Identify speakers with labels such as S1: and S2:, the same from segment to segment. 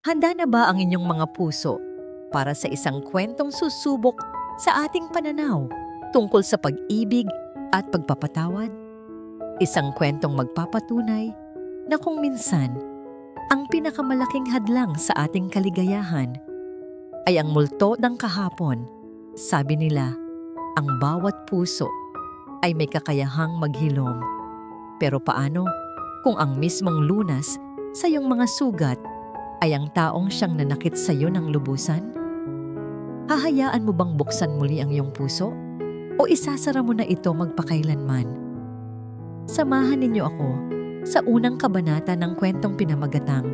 S1: Handa na ba ang inyong mga puso para sa isang kwentong susubok sa ating pananaw tungkol sa pag-ibig at pagpapatawad? Isang kwentong magpapatunay na kung minsan, ang pinakamalaking hadlang sa ating kaligayahan ay ang multo ng kahapon. Sabi nila, ang bawat puso ay may kakayahang maghilom. Pero paano kung ang mismong lunas sa iyong mga sugat ay ang taong siyang nanakit sa iyo ng lubusan? Hahayaan mo bang buksan muli ang iyong puso? O isasara mo na ito magpakailanman? Samahan ninyo ako sa unang kabanata ng kwentong pinamagatang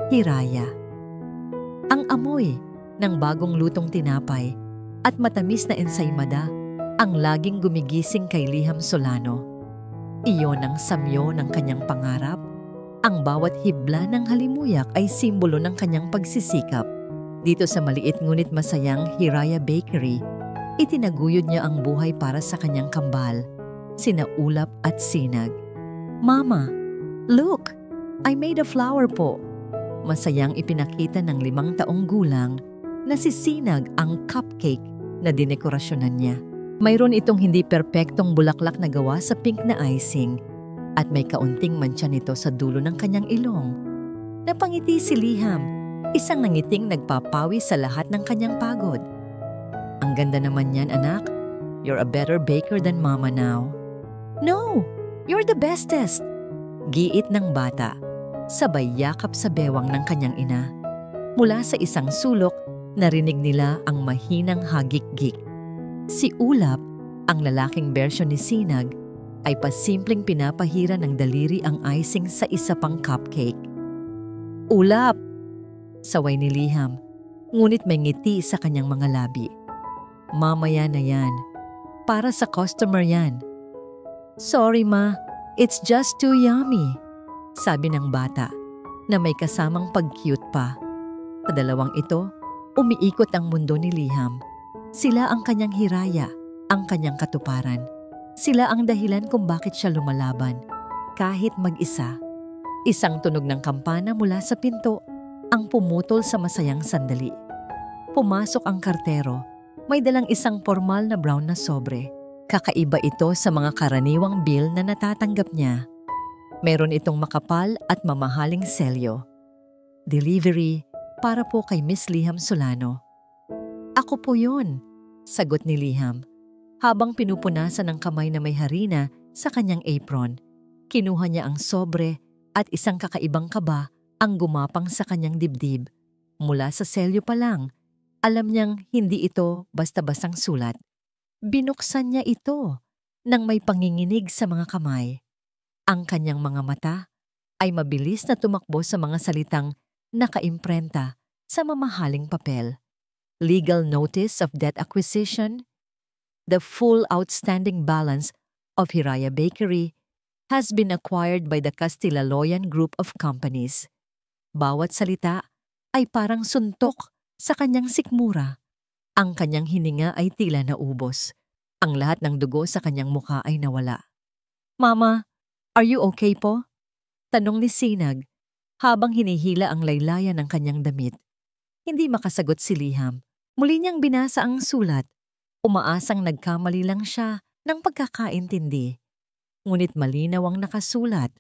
S1: Hiraya. Ang amoy ng bagong lutong tinapay at matamis na ensaymada ang laging gumigising kay Liham Solano. Iyon ang samyo ng kanyang pangarap. Ang bawat hibla ng halimuyak ay simbolo ng kanyang pagsisikap. Dito sa maliit ngunit masayang Hiraya Bakery, itinaguyod niya ang buhay para sa kanyang kambal, sina Ulap at Sinag. Mama, look! I made a flower po. Masayang ipinakita ng 5 taong gulang na si Sinag ang cupcake na dinekorasyonan niya. Mayroon itong hindi perpektong bulaklak na gawa sa pink na icing at may kaunting mantsa nito sa dulo ng kanyang ilong. Napangiti si Liham, isang nangiting nagpapawi sa lahat ng kanyang pagod. Ang ganda naman yan, anak. You're a better baker than Mama now. No, you're the bestest. Giit ng bata, sabay yakap sa bewang ng kanyang ina. Mula sa isang sulok, narinig nila ang mahinang hagik-gik. Si Ulap, ang lalaking bersyon ni Sinag, ay pasimpleng pinapahira ng daliri ang icing sa isa pang cupcake. Ulap! Saway ni Liham, ngunit may ngiti sa kanyang mga labi. Mamaya na yan. Para sa customer yan. Sorry ma, it's just too yummy. Sabi ng bata na may kasamang pag-cute pa. Sa dalawang ito, umiikot ang mundo ni Liham. Sila ang kanyang hiraya, ang kanyang katuparan. Sila ang dahilan kung bakit siya lumalaban. Kahit mag-isa. Isang tunog ng kampana mula sa pinto ang pumutol sa masayang sandali. Pumasok ang kartero. May dalang isang formal na brown na sobre. Kakaiba ito sa mga karaniwang bill na natatanggap niya. Meron itong makapal at mamahaling selyo. Delivery para po kay Miss Liham Solano. Ako po yun, sagot ni Liham. Habang pinupunasan ng kamay na may harina sa kanyang apron, kinuha niya ang sobre at isang kakaibang kaba ang gumapang sa kanyang dibdib. Mula sa selyo pa lang, alam niyang hindi ito basta-bastang sulat. Binuksan niya ito nang may panginginig sa mga kamay. Ang kanyang mga mata ay mabilis na tumakbo sa mga salitang nakaimprenta sa mamahaling papel. Legal notice of debt acquisition, the full outstanding balance of Hiraya Bakery has been acquired by the Castilla-Loyan Group of Companies. Bawat salita ay parang suntok sa kanyang sikmura. Ang kanyang hininga ay tila naubos. Ang lahat ng dugo sa kanyang mukha ay nawala. Mama, are you okay po? Tanong ni Sinag habang hinihila ang laylayan ng kanyang damit. Hindi makasagot si Liham. Muli niyang binasa ang sulat. Umaasang nagkamali lang siya ng pagkakaintindi. Ngunit malinaw ang nakasulat.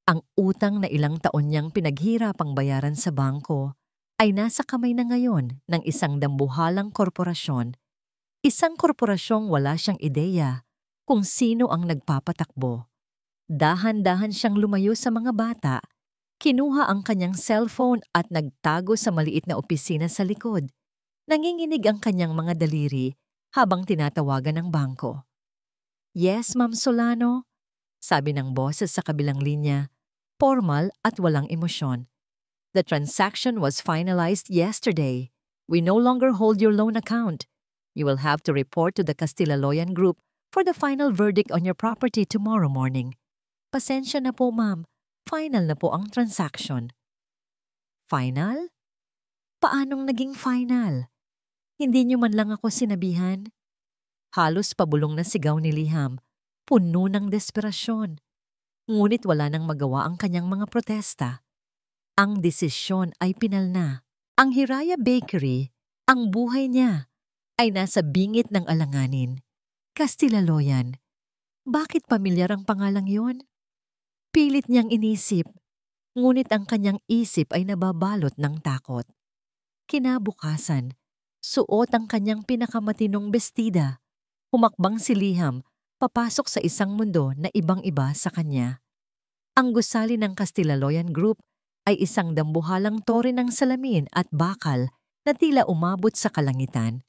S1: Ang utang na ilang taon niyang pinaghirapang bayaran sa bangko ay nasa kamay na ngayon ng isang dambuhalang korporasyon. Isang korporasyong wala siyang ideya kung sino ang nagpapatakbo. Dahan-dahan siyang lumayo sa mga bata. Kinuha ang kanyang cellphone at nagtago sa maliit na opisina sa likod. Nanginginig ang kanyang mga daliri habang tinatawagan ng bangko. Yes, Ma'am Solano, sabi ng boses sa kabilang linya, formal at walang emosyon. The transaction was finalized yesterday. We no longer hold your loan account. You will have to report to the Castilla-Loyan Group for the final verdict on your property tomorrow morning. Pasensya na po, ma'am. Final na po ang transaction. Final? Paanong naging final? Hindi niyo man lang ako sinabihan? Halos pabulong na sigaw ni Liham, puno ng desperasyon. Ngunit wala nang magawa ang kanyang mga protesta. Ang desisyon ay pinalna. Ang Hiraya Bakery, ang buhay niya, ay nasa bingit ng alanganin. Castilaloyan. Bakit pamilyar ang pangalang yon? Pilit niyang inisip, ngunit ang kanyang isip ay nababalot ng takot. Kinabukasan, suot ang kanyang pinakamatinong bestida. Humakbang si Liham, papasok sa isang mundo na ibang-iba sa kanya. Ang gusali ng Castilaloyan Group ay isang dambuhalang tore ng salamin at bakal na tila umabot sa kalangitan.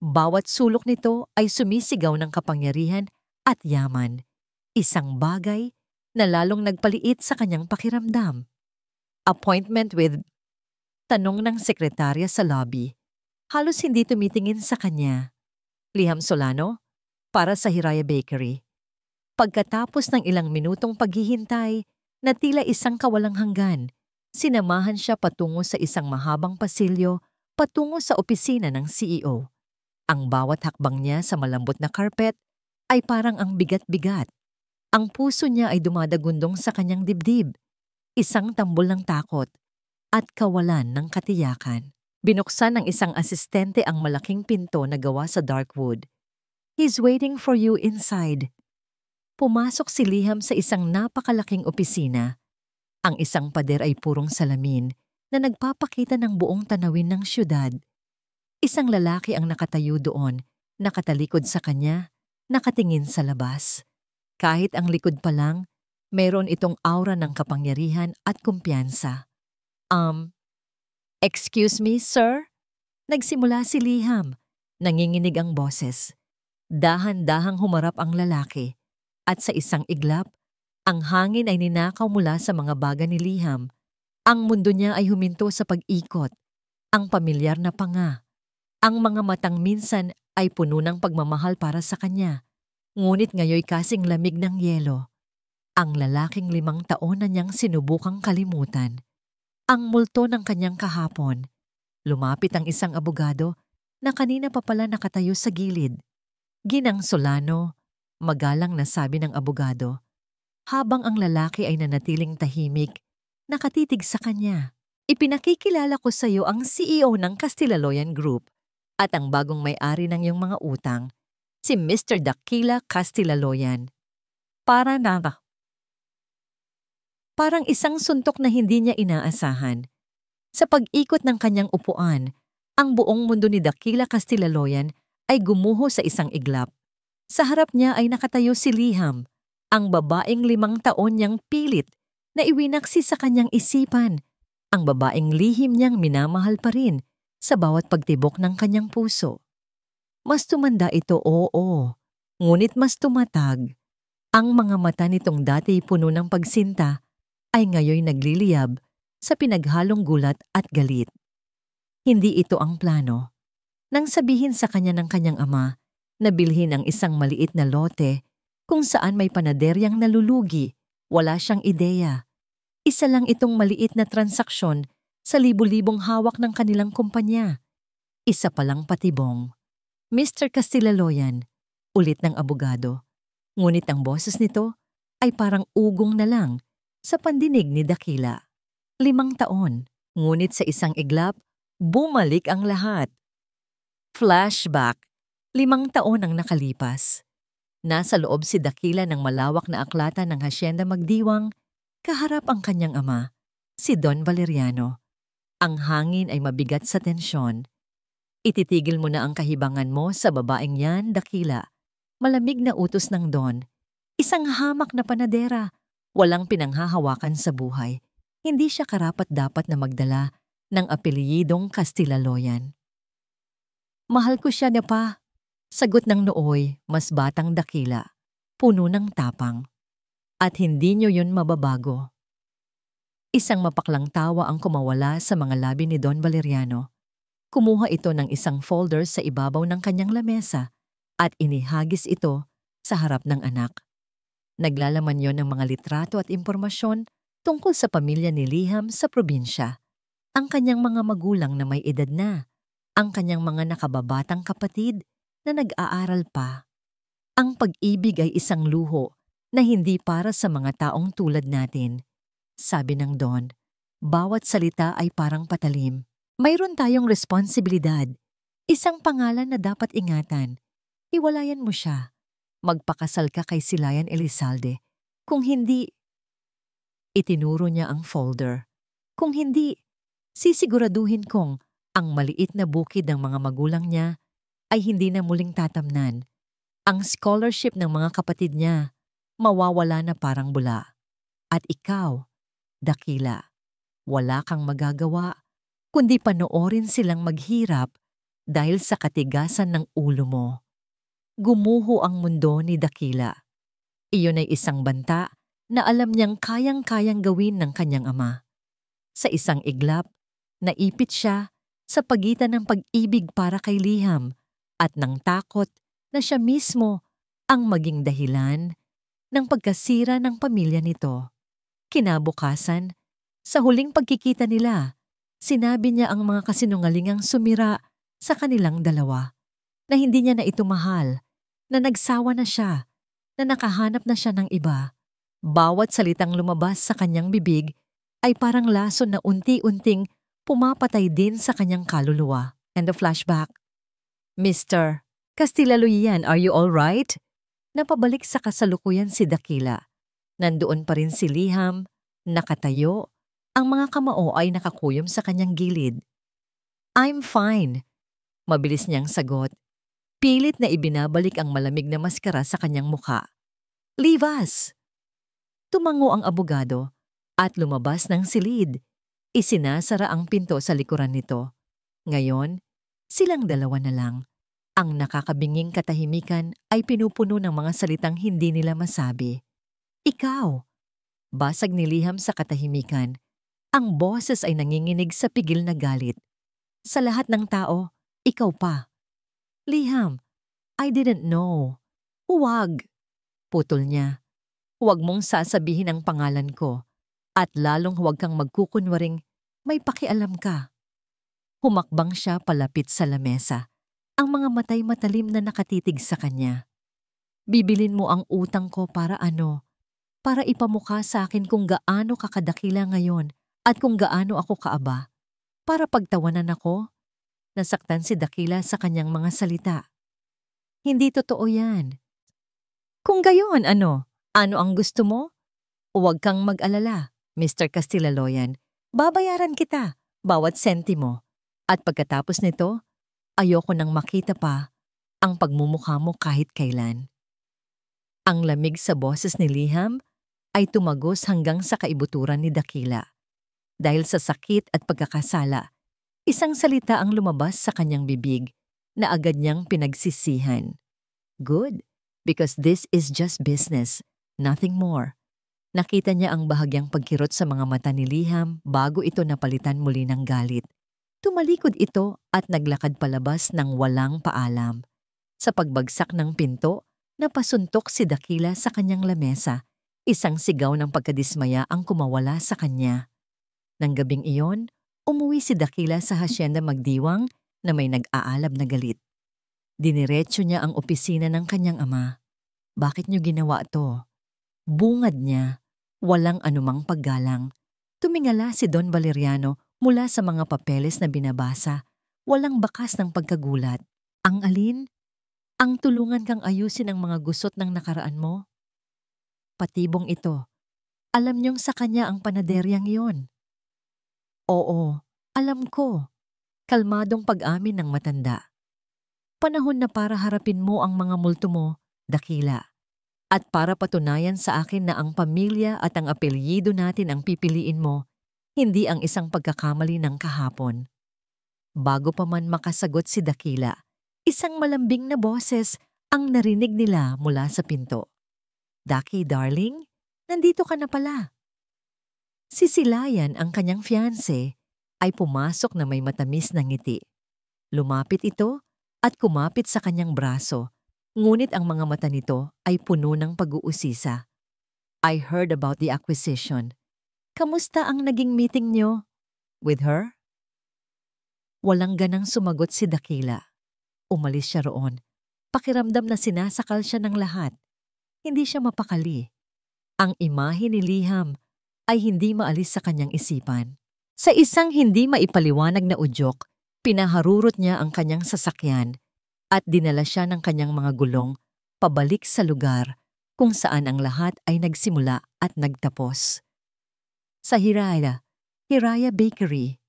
S1: Bawat sulok nito ay sumisigaw ng kapangyarihan at yaman. Isang bagay na lalong nagpaliit sa kanyang pakiramdam. Appointment with... Tanong ng sekretarya sa lobby. Halos hindi tumitingin sa kanya. Liham Solano, para sa Hiraya Bakery. Pagkatapos ng ilang minutong paghihintay na tila isang kawalang hanggan, sinamahan siya patungo sa isang mahabang pasilyo patungo sa opisina ng CEO. Ang bawat hakbang niya sa malambot na carpet ay parang ang bigat-bigat. Ang puso niya ay dumadagundong sa kanyang dibdib, isang tambol ng takot at kawalan ng katiyakan. Binuksan ng isang asistente ang malaking pinto na gawa sa dark wood. "He's waiting for you inside." Pumasok si Liham sa isang napakalaking opisina. Ang isang pader ay purong salamin na nagpapakita ng buong tanawin ng syudad. Isang lalaki ang nakatayo doon, nakatalikod sa kanya, nakatingin sa labas. Kahit ang likod pa lang, mayroon itong aura ng kapangyarihan at kumpiyansa. Excuse me, sir?" Nagsimula si Liham. Nanginginig ang boses. Dahan-dahang humarap ang lalaki. At sa isang iglap, ang hangin ay ninakaw mula sa mga baga ni Liham. Ang mundo niya ay huminto sa pag-ikot. Ang pamilyar na panga. Ang mga matang minsan ay puno ng pagmamahal para sa kanya. Ngunit ngayoy kasing lamig ng yelo. Ang lalaking 5 taon na niyang sinubukang kalimutan. Ang multo ng kanyang kahapon. Lumapit ang isang abogado na kanina pa pala nakatayo sa gilid. "Ginang Solano," magalang na sabi ng abogado, habang ang lalaki ay nanatiling tahimik, nakatitig sa kanya. "Ipinakikilala ko sa iyo ang CEO ng Castilaloyan Group at ang bagong may-ari ng iyong mga utang, si Mr. Dakila Castilaloyan." Parang isang suntok na hindi niya inaasahan. Sa pag-ikot ng kanyang upuan, ang buong mundo ni Dakila Castilaloyan ay gumuho sa isang iglap. Sa harap niya ay nakatayo si Liham, ang babaeng 5 taon niyang pilit na iwinaksi sa kanyang isipan, ang babaeng lihim niyang minamahal pa rin sa bawat pagtibok ng kanyang puso. Mas tumanda ito, oo, ngunit mas tumatag. Ang mga mata nitong dati puno ng pagsinta ay ngayoy nagliliyab sa pinaghalong gulat at galit. Hindi ito ang plano. Nang sabihin sa kanya ng kanyang ama na bilhin ang isang maliit na lote kung saan may panaderyang nalulugi, wala siyang ideya. Isa lang itong maliit na transaksyon sa libu-libong hawak ng kanilang kumpanya. Isa palang patibong. "Mr. Castilaloyan," ulit ng abogado. Ngunit ang boses nito ay parang ugong na lang sa pandinig ni Dakila. 5 taon, ngunit sa isang iglap, bumalik ang lahat. Flashback. 5 taon ang nakalipas. Nasa loob si Dakila ng malawak na aklatan ng Hacienda Magdiwang, kaharap ang kanyang ama, si Don Valeriano. Ang hangin ay mabigat sa tensyon. "Ititigil mo na ang kahibangan mo sa babaeng yan, Dakila." Malamig na utos ng Don. Isang hamak na panadera, walang pinanghahawakan sa buhay. Hindi siya karapat-dapat na magdala ng apelyidong Castilaloyan. "Mahal ko siya na pa," sagot ng nooy, mas batang Dakila, puno ng tapang. "At hindi niyo yun mababago." Isang mapaklang tawa ang kumawala sa mga labi ni Don Valeriano. Kumuha ito ng isang folder sa ibabaw ng kanyang lamesa at inihagis ito sa harap ng anak. Naglalaman yon ng mga litrato at impormasyon tungkol sa pamilya ni Liham sa probinsya, ang kanyang mga magulang na may edad na, ang kanyang mga nakababatang kapatid na nag-aaral pa. Ang pag-ibig ay isang luho na hindi para sa mga taong tulad natin, sabi ng Don. Bawat salita ay parang patalim. Mayroon tayong responsibilidad. Isang pangalan na dapat ingatan. Hiwalayan mo siya. Magpakasal ka kay Silayan Elizalde. Kung hindi, itinuro niya ang folder. Kung hindi, sisiguraduhin kong ang maliit na bukid ng mga magulang niya ay hindi na muling tatamnan. Ang scholarship ng mga kapatid niya mawawala na parang bula. At ikaw, Dakila, wala kang magagawa kundi panoorin silang maghirap dahil sa katigasan ng ulo mo. Gumuho ang mundo ni Dakila. Iyon ay isang banta na alam niyang kayang-kayang gawin ng kanyang ama. Sa isang iglap, naipit siya sa pagitan ng pag-ibig para kay Liham at ng takot na siya mismo ang maging dahilan ng pagkasira ng pamilya nito. Kinabukasan, sa huling pagkikita nila, sinabi niya ang mga kasinungalingang sumira sa kanilang dalawa, na hindi niya na ito mahal, na nagsawa na siya, na nakahanap na siya ng iba. Bawat salitang lumabas sa kanyang bibig ay parang lason na unti-unting pumapatay din sa kanyang kaluluwa. And the flashback. Mr. Castilla-Loyan, are you all right? Napabalik sa kasalukuyan si Dakila. Nandoon pa rin si Liham, nakatayo. Ang mga kamao ay nakakuyom sa kanyang gilid. I'm fine. Mabilis niyang sagot. Pilit na ibinabalik ang malamig na maskara sa kanyang mukha. Leave us! Tumango ang abogado at lumabas ng silid. Isinasara ang pinto sa likuran nito. Ngayon, silang dalawa na lang. Ang nakakabinging katahimikan ay pinupuno ng mga salitang hindi nila masabi. Ikaw! Basag ni Liham sa katahimikan. Ang boses ay nanginginig sa pigil na galit. Sa lahat ng tao, ikaw pa. Liham, I didn't know. Huwag! Putol niya. Huwag mong sasabihin ang pangalan ko at lalong huwag kang magkukunwaring may pakialam ka. Humakbang siya palapit sa lamesa. Ang mga matay matalim na nakatitig sa kanya. Bibilin mo ang utang ko para ano? Para ipamukha sa akin kung gaano kakadakila ngayon at kung gaano ako kaaba. Para pagtawanan ako? Nasaktan si Dakila sa kanyang mga salita. Hindi totoo yan. Kung gayon, ano? Ano ang gusto mo? Huwag kang mag-alala, Mr. Castilla-Loyan. Babayaran kita, bawat sentimo. At pagkatapos nito, ayoko nang makita pa ang pagmumukha mo kahit kailan. Ang lamig sa boses ni Liham ay tumagos hanggang sa kaibuturan ni Dakila. Dahil sa sakit at pagkakasala, isang salita ang lumabas sa kanyang bibig na agad niyang pinagsisihan. Good, because this is just business, nothing more. Nakita niya ang bahagyang pagkirot sa mga mata ni Liham bago ito napalitan muli ng galit. Tumalikod ito at naglakad palabas ng walang paalam. Sa pagbagsak ng pinto, napasuntok si Dakila sa kanyang lamesa. Isang sigaw ng pagkadismaya ang kumawala sa kanya. Nang gabing iyon, umuwi si Dakila sa hasyenda Magdiwang na may nag-aalab na galit. Diniretso niya ang opisina ng kanyang ama. Bakit niyo ginawa to? Bungad niya, walang anumang paggalang. Tumingala si Don Valeriano mula sa mga papeles na binabasa, walang bakas ng pagkagulat. Ang alin? Ang tulungan kang ayusin ang mga gusot ng nakaraan mo? Patibong ito. Alam niyong sa kanya ang panaderyang iyon. Oo, alam ko. Kalmadong pag-amin ng matanda. Panahon na para harapin mo ang mga multo mo, Dakila. At para patunayan sa akin na ang pamilya at ang apelyido natin ang pipiliin mo, hindi ang isang pagkakamali ng kahapon. Bago pa man makasagot si Dakila, isang malambing na boses ang narinig nila mula sa pinto. Daki, darling, nandito ka na pala. Si Silayan, ang kanyang fiancé, ay pumasok na may matamis na ngiti. Lumapit ito at kumapit sa kanyang braso, ngunit ang mga mata nito ay puno ng pag-uusisa. I heard about the acquisition. Kamusta ang naging meeting niyo? With her? Walang ganang sumagot si Dakila. Umalis siya roon. Pakiramdam na sinasakal siya ng lahat. Hindi siya mapakali. Ang imahe ni Liham ay hindi maalis sa kanyang isipan. Sa isang hindi maipaliwanag na udyok, pinaharurot niya ang kanyang sasakyan at dinala siya ng kanyang mga gulong pabalik sa lugar kung saan ang lahat ay nagsimula at nagtapos. Sa Hiraya Bakery.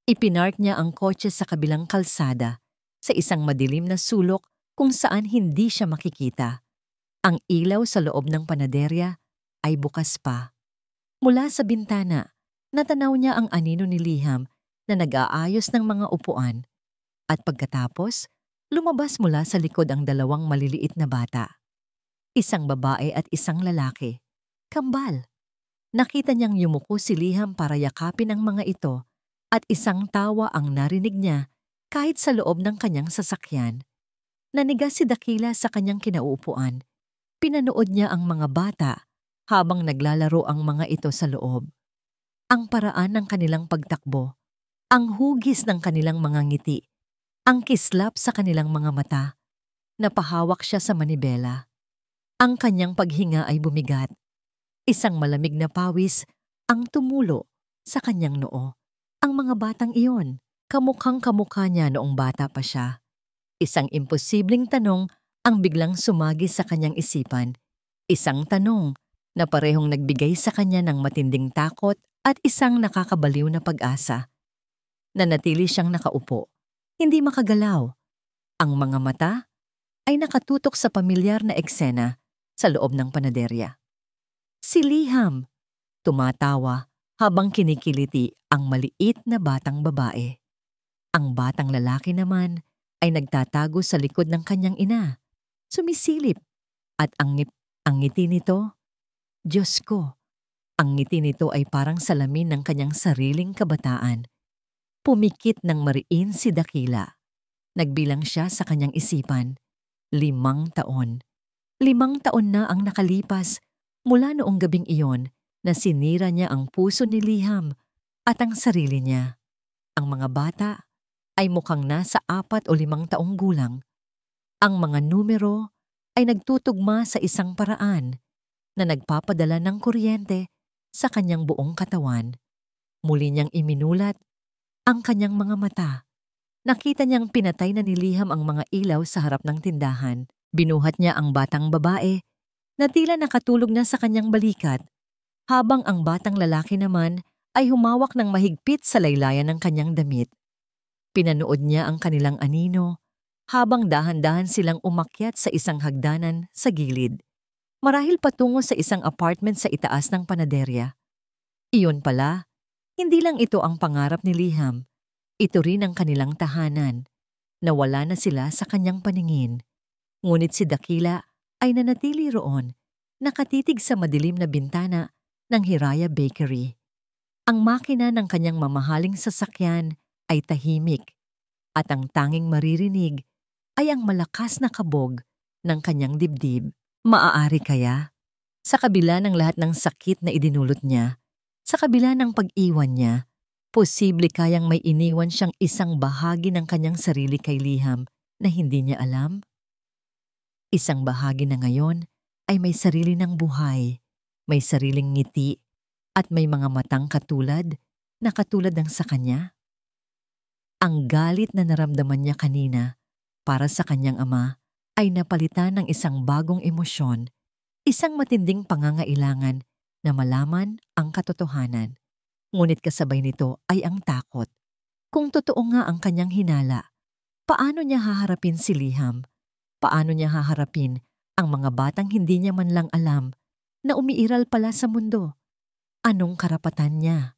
S1: Ipinark niya ang kotse sa kabilang kalsada sa isang madilim na sulok kung saan hindi siya makikita. Ang ilaw sa loob ng panaderya ay bukas pa. Mula sa bintana, natanaw niya ang anino ni Liham na nag-aayos ng mga upuan at pagkatapos, lumabas mula sa likod ang dalawang maliliit na bata. Isang babae at isang lalaki. Kambal. Nakita niyang yumuko si Liham para yakapin ang mga ito at isang tawa ang narinig niya kahit sa loob ng kanyang sasakyan. Nanigas si Dakila sa kanyang kinauupuan. Pinanood niya ang mga bata habang naglalaro ang mga ito sa loob. Ang paraan ng kanilang pagtakbo, ang hugis ng kanilang mga ngiti, ang kislap sa kanilang mga mata. Napahawak siya sa manibela. Ang kanyang paghinga ay bumigat. Isang malamig na pawis ang tumulo sa kanyang noo. Ang mga batang iyon, kamukhang-kamukha niya noong bata pa siya. Isang imposibleng tanong ang biglang sumagi sa kanyang isipan. Isang tanong na parehong nagbigay sa kanya ng matinding takot at isang nakakabaliw na pag-asa. Nanatili siyang nakaupo, hindi makagalaw. Ang mga mata ay nakatutok sa pamilyar na eksena sa loob ng panaderya. Si Liham, tumatawa habang kinikiliti ang maliit na batang babae. Ang batang lalaki naman ay nagtatago sa likod ng kanyang ina, sumisilip, at ang ngiti nito, Diyos ko, ang ngiti nito ay parang salamin ng kanyang sariling kabataan. Pumikit ng mariin si Dakila. Nagbilang siya sa kanyang isipan, 5 taon. 5 taon na ang nakalipas mula noong gabing iyon na sinira niya ang puso ni Liham at ang sarili niya. Ang mga bata ay mukhang nasa 4 o 5 taong gulang. Ang mga numero ay nagtutugma sa isang paraan na nagpapadala ng kuryente sa kanyang buong katawan. Muli niyang iminulat ang kanyang mga mata. Nakita niyang pinatay na ni Liham ang mga ilaw sa harap ng tindahan. Binuhat niya ang batang babae na tila nakatulog na sa kanyang balikat, habang ang batang lalaki naman ay humawak ng mahigpit sa laylayan ng kanyang damit. Pinanood niya ang kanilang anino habang dahan-dahan silang umakyat sa isang hagdanan sa gilid, marahil patungo sa isang apartment sa itaas ng panaderya. Iyon pala, hindi lang ito ang pangarap ni Liham, ito rin ang kanilang tahanan. Nawala na sila sa kanyang paningin. Ngunit si Dakila ay nanatili roon, nakatitig sa madilim na bintana ng Hiraya Bakery. Ang makina ng kanyang mamahaling sasakyan ay tahimik at ang tanging maririnig ay ang malakas na kabog ng kanyang dibdib. Maaari kaya, sa kabila ng lahat ng sakit na idinulot niya, sa kabila ng pag-iwan niya, posible kayang may iniwan siyang isang bahagi ng kanyang sarili kay Liham na hindi niya alam? Isang bahagi na ngayon ay may sarili ng buhay, may sariling ngiti, at may mga matang katulad ng sa kanya. Ang galit na naramdaman niya kanina para sa kanyang ama ay napalitan ng isang bagong emosyon, isang matinding pangangailangan na malaman ang katotohanan. Ngunit kasabay nito ay ang takot. Kung totoo nga ang kanyang hinala, paano niya haharapin si Liham? Paano niya haharapin ang mga batang hindi niya man lang alam na umiiral pala sa mundo? Anong karapatan niya?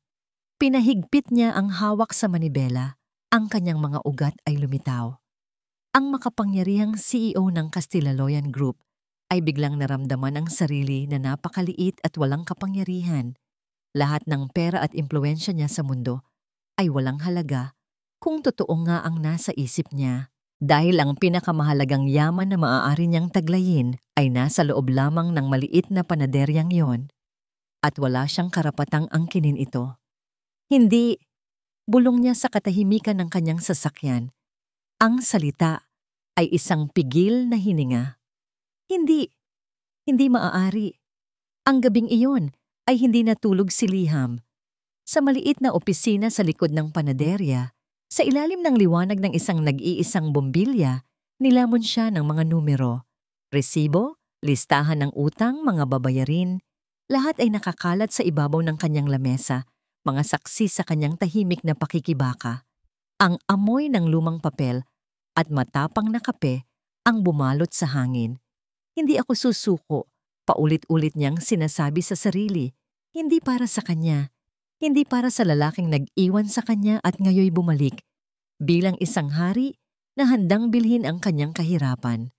S1: Pinahigpit niya ang hawak sa manibela. Ang kanyang mga ugat ay lumitaw. Ang makapangyarihang CEO ng Castilla-Loyan Group ay biglang naramdaman ang sarili na napakaliit at walang kapangyarihan. Lahat ng pera at impluwensya niya sa mundo ay walang halaga kung totoo nga ang nasa isip niya. Dahil ang pinakamahalagang yaman na maaari niyang taglayin ay nasa loob lamang ng maliit na panaderyang yon, at wala siyang karapatang angkinin ito. Hindi, bulong niya sa katahimikan ng kanyang sasakyan. Ang salita ay isang pigil na hininga. Hindi maaari. Ang gabing iyon ay hindi natulog si Liham. Sa maliit na opisina sa likod ng panaderya, sa ilalim ng liwanag ng isang nag-iisang bombilya, nilamon siya ng mga numero. Resibo, listahan ng utang, mga babayarin, lahat ay nakakalat sa ibabaw ng kanyang lamesa, mga saksi sa kanyang tahimik na pakikibaka. Ang amoy ng lumang papel at matapang na kape ang bumalot sa hangin. Hindi ako susuko, paulit-ulit niyang sinasabi sa sarili, hindi para sa kanya, hindi para sa lalaking nag-iwan sa kanya at ngayoy bumalik, bilang isang hari na handang bilhin ang kanyang kahirapan.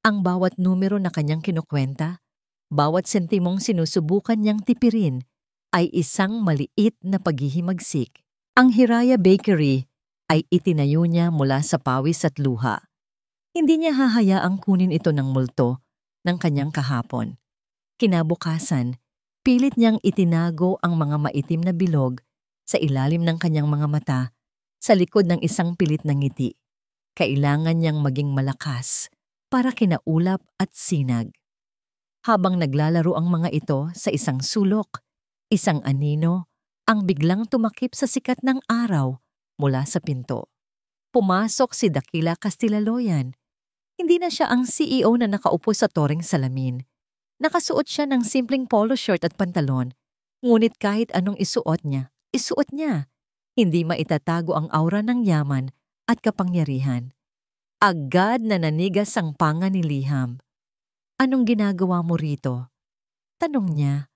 S1: Ang bawat numero na kanyang kinukwenta, bawat sentimong sinusubukan niyang tipirin, ay isang maliit na paghihimagsik. Ang Hiraya Bakery ay itinayo niya mula sa pawis at luha. Hindi niya hahayaang kunin ito ng multo ng kanyang kahapon. Kinabukasan, pilit niyang itinago ang mga maitim na bilog sa ilalim ng kanyang mga mata sa likod ng isang pilit na ngiti. Kailangan niyang maging malakas para kinaulap at sinag. Habang naglalaro ang mga ito sa isang sulok, isang anino ang biglang tumakip sa sikat ng araw mula sa pinto. Pumasok si Dakila Castillaloyan. Hindi na siya ang CEO na nakaupo sa toreng salamin. Nakasuot siya ng simpleng polo shirt at pantalon, ngunit kahit anong isuot niya. Hindi maitatago ang aura ng yaman at kapangyarihan. Agad na nanigas ang panga ni Liham. "Anong ginagawa mo rito?" tanong niya.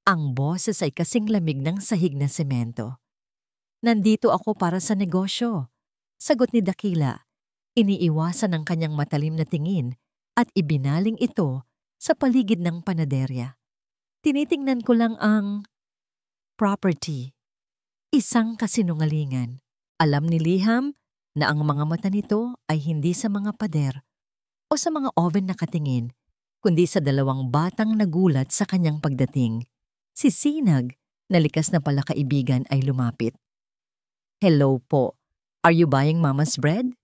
S1: Ang boses ay kasing lamig ng sahig na semento. "Nandito ako para sa negosyo," sagot ni Dakila. Iniiwasan ng kanyang matalim na tingin at ibinaling ito sa paligid ng panaderya. "Tinitingnan ko lang ang property." Isang kasinungalingan. Alam ni Liham na ang mga mata nito ay hindi sa mga pader o sa mga oven nakatingin, kundi sa dalawang batang nagulat sa kanyang pagdating. Si Sinag, na likas na pala kaibigan, ay lumapit. "Hello po. Are you buying Mama's bread?"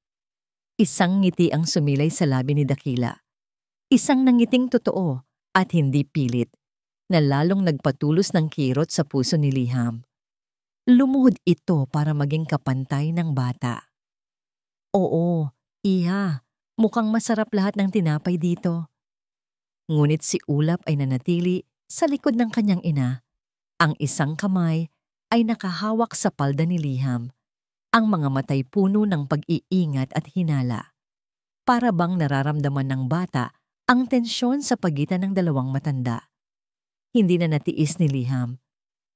S1: Isang ngiti ang sumilay sa labi ni Dakila. Isang nangiting totoo at hindi pilit, na lalong nagpatulos ng kirot sa puso ni Liham. Lumuhod ito para maging kapantay ng bata. "Oo, iha, mukhang masarap lahat ng tinapay dito." Ngunit si Ulap ay nanatili sa likod ng kanyang ina. Ang isang kamay ay nakahawak sa palda ni Liham. Ang mga matay puno ng pag-iingat at hinala. Para bang nararamdaman ng bata ang tensyon sa pagitan ng dalawang matanda. Hindi na natiis ni Liham.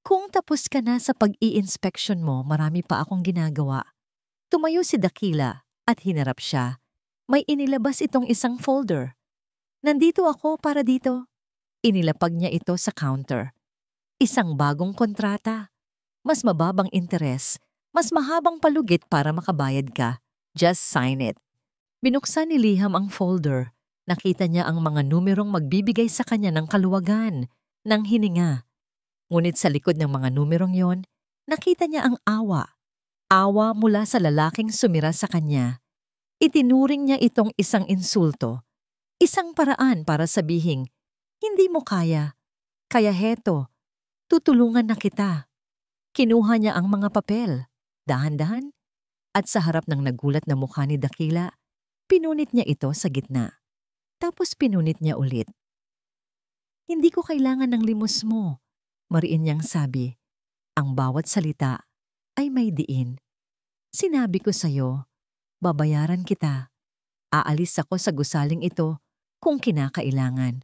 S1: "Kung tapos ka na sa pag-i-inspection mo, marami pa akong ginagawa." Tumayo si Dakila at hinarap siya. May inilabas itong isang folder. "Nandito ako para dito." Inilapag niya ito sa counter. Isang bagong kontrata. Mas mababang interes, mas mahabang palugit para makabayad ka. Just sign it. Binuksan ni Liham ang folder. Nakita niya ang mga numerong magbibigay sa kanya ng kaluwagan, ng hininga. Ngunit sa likod ng mga numerong yon, nakita niya ang awa. Awa mula sa lalaking sumira sa kanya. Itinuring niya itong isang insulto. Isang paraan para sabihing, "Hindi mo kaya. Kaya heto, tutulungan na kita." Kinuha niya ang mga papel, dahan-dahan, at sa harap ng nagulat na mukha ni Dakila, pinunit niya ito sa gitna. Tapos pinunit niya ulit. "Hindi ko kailangan ng limos mo," mariin niyang sabi. Ang bawat salita ay may diin. "Sinabi ko sa'yo, babayaran kita. Aalis ako sa gusaling ito kung kinakailangan.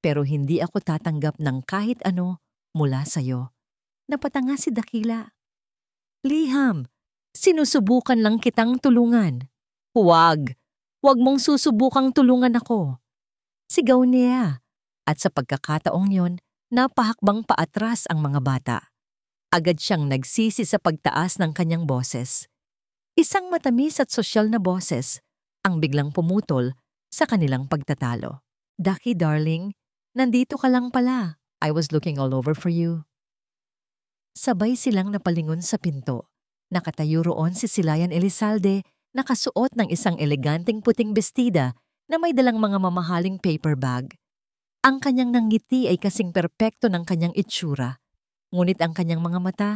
S1: Pero hindi ako tatanggap ng kahit ano mula sa'yo." Napatanga si Dakila. "Liham, sinusubukan lang kitang tulungan." "Huwag! Huwag mong susubukang tulungan ako." Sigaw niya. At sa pagkakataong yon, napahakbang paatras ang mga bata. Agad siyang nagsisi sa pagtaas ng kanyang boses. Isang matamis at sosyal na boses ang biglang pumutol sa kanilang pagtatalo. "Ducky darling, nandito ka lang pala. I was looking all over for you." Sabay silang napalingon sa pinto. Nakatayo roon si Silayan Elizalde, nakasuot ng isang eleganteng puting bestida na may dalang mga mamahaling paper bag. Ang kanyang nangiti ay kasing perpekto ng kanyang itsura. Ngunit ang kanyang mga mata,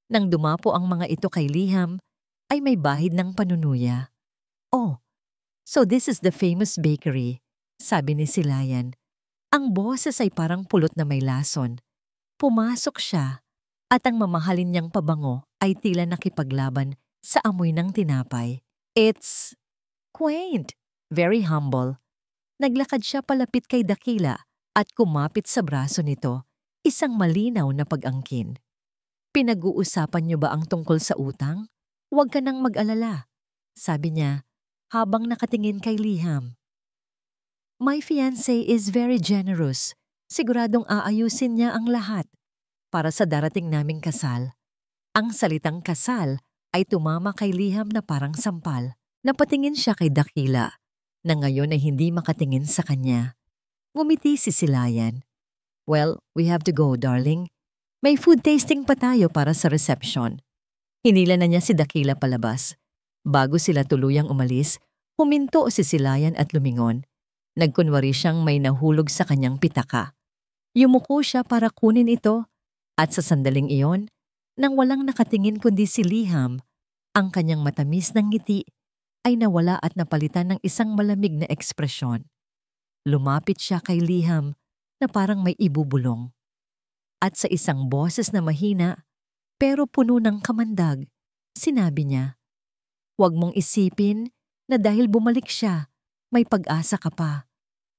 S1: Nang dumapo ang mga ito kay Liham, ay may bahid ng panunuya. "Oh, so this is the famous bakery," sabi ni Silayan. Ang boses ay parang pulot na may lason. Pumasok siya at ang mamahalin niyang pabango ay tila nakipaglaban sa amoy ng tinapay. It's quaint, very humble. Naglakad siya palapit kay Dakila at kumapit sa braso nito, isang malinaw na pag-angkin. "Pinag-uusapan niyo ba ang tungkol sa utang? Huwag ka nang mag-alala," sabi niya habang nakatingin kay Liham. "My fiancé is very generous. Siguradong aayusin niya ang lahat para sa darating naming kasal." Ang salitang kasal ay tumama kay Liham na parang sampal. Napatingin siya kay Dakila na ngayon ay hindi makatingin sa kanya. Ngumiti si Silayan. "Well, we have to go, darling. May food tasting pa tayo para sa reception." Hinila na niya si Dakila palabas. Bago sila tuluyang umalis, huminto si Silayan at lumingon. Nagkunwari siyang may nahulog sa kanyang pitaka. Yumuko siya para kunin ito at sa sandaling iyon, nang walang nakatingin kundi si Liham, ang kanyang matamis ng ngiti ay nawala at napalitan ng isang malamig na ekspresyon. Lumapit siya kay Liham na parang may ibubulong. At sa isang boses na mahina pero puno ng kamandag, sinabi niya, "Huwag mong isipin na dahil bumalik siya, may pag-asa ka pa.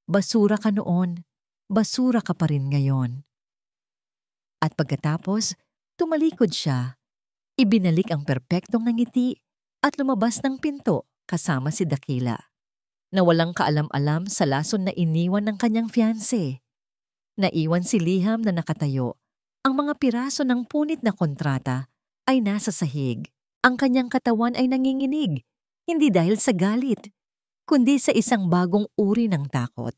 S1: Basura ka noon, basura ka pa rin ngayon." At pagkatapos, tumalikod siya. Ibinalik ang perpektong ngiti at lumabas ng pinto kasama si Dakila, na walang kaalam-alam sa lason na iniwan ng kanyang fiancé. Naiwan si Liham na nakatayo. Ang mga piraso ng punit na kontrata ay nasa sahig. Ang kanyang katawan ay nanginginig, hindi dahil sa galit, kundi sa isang bagong uri ng takot.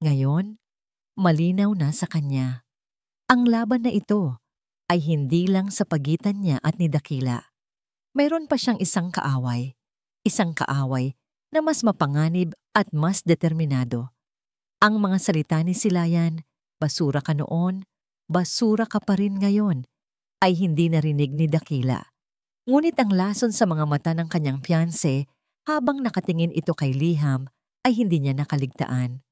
S1: Ngayon, malinaw na sa kanya. Ang laban na ito ay hindi lang sa pagitan niya at ni Dakila. Mayroon pa siyang isang kaaway na mas mapanganib at mas determinado. Ang mga salita ni Silayan, "Basura ka noon, basura ka pa rin ngayon," ay hindi narinig ni Dakila. Ngunit ang lason sa mga mata ng kanyang fiancé habang nakatingin ito kay Liham ay hindi niya nakaligtaan.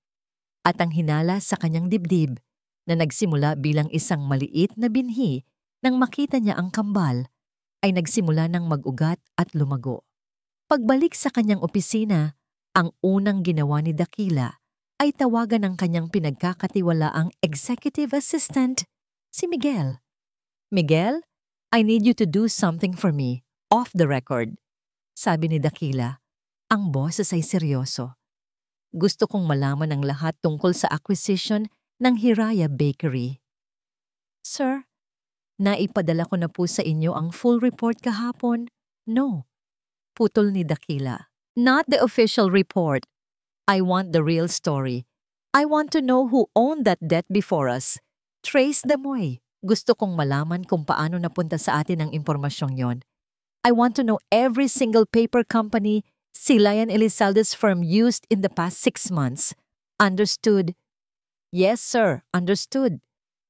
S1: At ang hinala sa kanyang dibdib na nagsimula bilang isang maliit na binhi nang makita niya ang kambal ay nagsimula ng mag-ugat at lumago. Pagbalik sa kanyang opisina, ang unang ginawa ni Dakila ay tawagan ang kanyang pinagkakatiwalaang executive assistant, si Miguel. "Miguel, I need you to do something for me, off the record," sabi ni Dakila. Ang boses ay seryoso. "Gusto kong malaman ang lahat tungkol sa acquisition ng Hiraya Bakery." "Sir, naipadala ko na po sa inyo ang full report kahapon." "No," putol ni Dakila. "Not the official report. I want the real story. I want to know who owned that debt before us. Trace Damoy. Gusto kong malaman kung paano napunta sa atin ang impormasyong yon. I want to know every single paper company Silayan Elizalde's firm used in the past 6 months. Understood?" "Yes, sir. Understood,"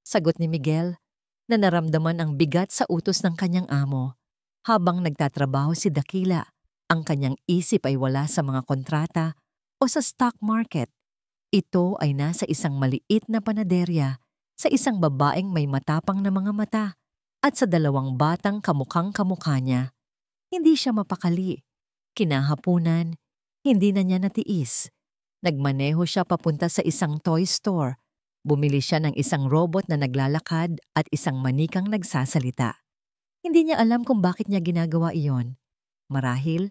S1: sagot ni Miguel, na naramdaman ang bigat sa utos ng kanyang amo. Habang nagtatrabaho si Dakila, ang kanyang isip ay wala sa mga kontrata o sa stock market. Ito ay nasa isang maliit na panaderya, sa isang babaeng may matapang na mga mata, at sa 2 batang kamukhang kamukha niya. Hindi siya mapakali. Kinahapunan, hindi na niya natiis. Nagmaneho siya papunta sa isang toy store. Bumili siya ng isang robot na naglalakad at isang manikang nagsasalita. Hindi niya alam kung bakit niya ginagawa iyon. Marahil,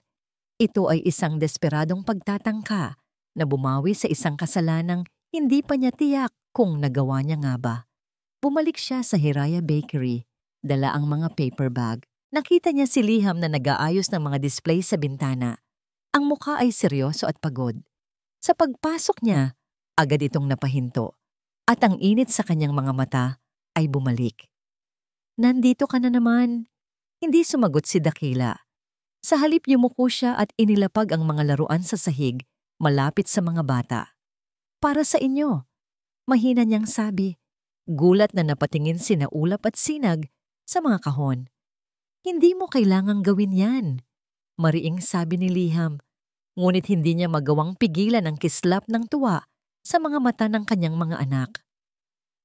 S1: ito ay isang desperadong pagtatangka na bumawi sa isang kasalanang hindi pa niya tiyak kung nagawa niya nga ba. Bumalik siya sa Hiraya Bakery, dala ang mga paper bag. Nakita niya si Liham na nag-aayos ng mga display sa bintana. Ang mukha ay seryoso at pagod. Sa pagpasok niya, agad itong napahinto at ang init sa kanyang mga mata ay bumalik. "Nandito ka na naman." Hindi sumagot si Dakila. Sa halip yumuko siya at inilapag ang mga laruan sa sahig malapit sa mga bata. "Para sa inyo," mahina niyang sabi. Gulat na napatingin sina Ulap at Sinag sa mga kahon. Hindi mo kailangang gawin yan, mariing sabi ni Liham, ngunit hindi niya magawang pigilan ang kislap ng tuwa sa mga mata ng kanyang mga anak.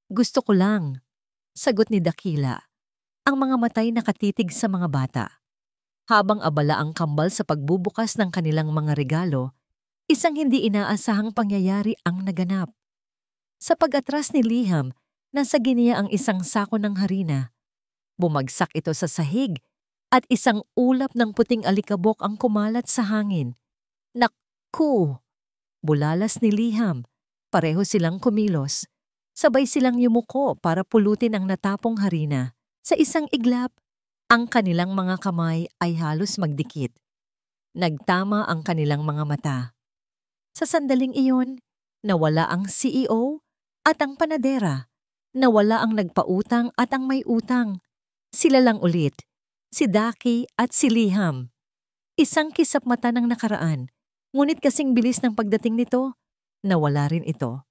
S1: Gusto ko lang, sagot ni Dakila, ang mga matay nakatitig sa mga bata. Habang abala ang kambal sa pagbubukas ng kanilang mga regalo, isang hindi inaasahang pangyayari ang naganap. Sa pag-atras ni Liham, nasa giniya ang isang sako ng harina. Bumagsak ito sa sahig at isang ulap ng puting alikabok ang kumalat sa hangin. Naku! Bulalas ni Liham. Pareho silang kumilos. Sabay silang yumuko para pulutin ang natapong harina. Sa isang iglap, ang kanilang mga kamay ay halos magdikit. Nagtama ang kanilang mga mata. Sa sandaling iyon, nawala ang CEO at ang panadera. Nawala ang nagpautang at ang may utang. Sila lang ulit, si Daki at si Liham. Isang kisap mata ng nakaraan, ngunit kasing bilis ng pagdating nito, nawala rin ito.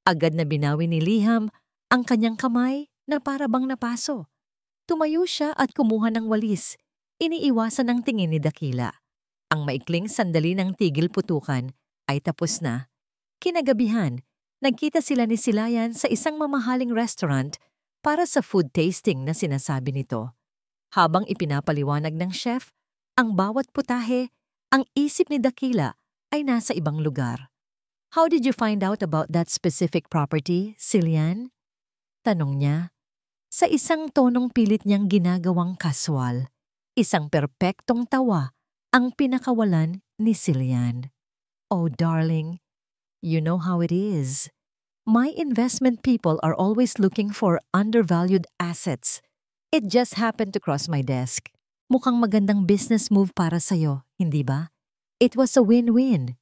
S1: Agad na binawi ni Liham ang kanyang kamay na para bang napaso. Tumayo siya at kumuha ng walis. Iniiwasan ang tingin ni Dakila. Ang maikling sandali ng tigil putukan ay tapos na. Kinagabihan, nagkita sila ni Silayan sa isang mamahaling restaurant para sa food tasting na sinasabi nito. Habang ipinapaliwanag ng chef, ang bawat putahe, ang isip ni Dakila ay nasa ibang lugar. How did you find out about that specific property, Silian? Tanong niya. Sa isang tonong pilit niyang ginagawang kaswal, isang perpektong tawa ang pinakawalan ni Silian. Oh darling, you know how it is. My investment people are always looking for undervalued assets. It just happened to cross my desk. Mukhang magandang business move para sa'yo, hindi ba? It was a win-win.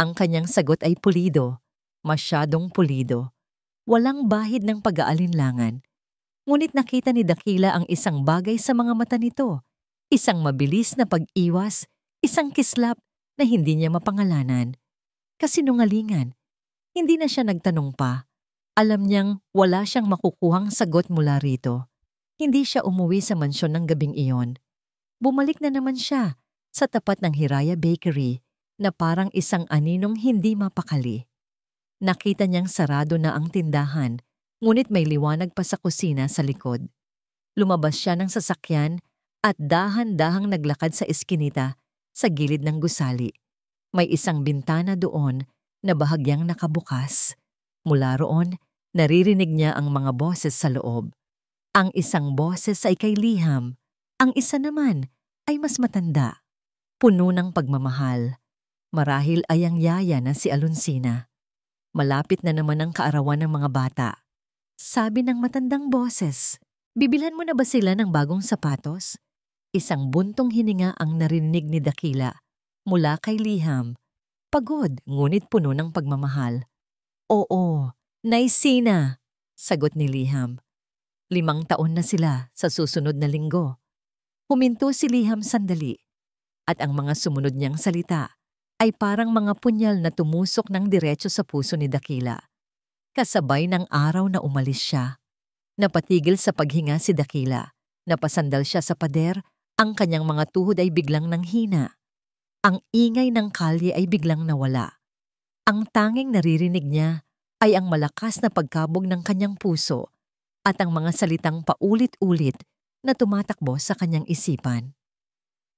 S1: Ang kanyang sagot ay pulido, masyadong pulido. Walang bahid ng pag-aalinlangan. Ngunit nakita ni Dakila ang isang bagay sa mga mata nito. Isang mabilis na pag-iwas, isang kislap na hindi niya mapangalanan. Kasinungalingan. Hindi na siya nagtanong pa. Alam niyang wala siyang makukuhang sagot mula rito. Hindi siya umuwi sa mansyon ng gabing iyon. Bumalik na naman siya sa tapat ng Hiraya Bakery na parang isang aninong hindi mapakali. Nakita niyang sarado na ang tindahan, ngunit may liwanag pa sa kusina sa likod. Lumabas siya ng sasakyan at dahan-dahang naglakad sa eskinita sa gilid ng gusali. May isang bintana doon na bahagyang nakabukas. Mula roon, naririnig niya ang mga boses sa loob. Ang isang boses ay kay Liham, ang isa naman ay mas matanda. Puno ng pagmamahal. Marahil ay ang yaya na si Alonsina. Malapit na naman ang kaarawan ng mga bata. Sabi ng matandang boses, bibilhan mo na ba sila ng bagong sapatos? Isang buntong hininga ang narinig ni Dakila mula kay Liham. Pagod, ngunit puno ng pagmamahal. Oo, naisina, sagot ni Liham. 5 taon na sila sa susunod na linggo. Huminto si Liham sandali, at ang mga sumunod niyang salita ay parang mga punyal na tumusok ng diretso sa puso ni Dakila. Kasabay ng araw na umalis siya. Napatigil sa paghinga si Dakila. Napasandal siya sa pader, ang kanyang mga tuhod ay biglang nanghina. Ang ingay ng kalye ay biglang nawala. Ang tanging naririnig niya ay ang malakas na pagkabog ng kanyang puso at ang mga salitang paulit-ulit na tumatakbo sa kanyang isipan.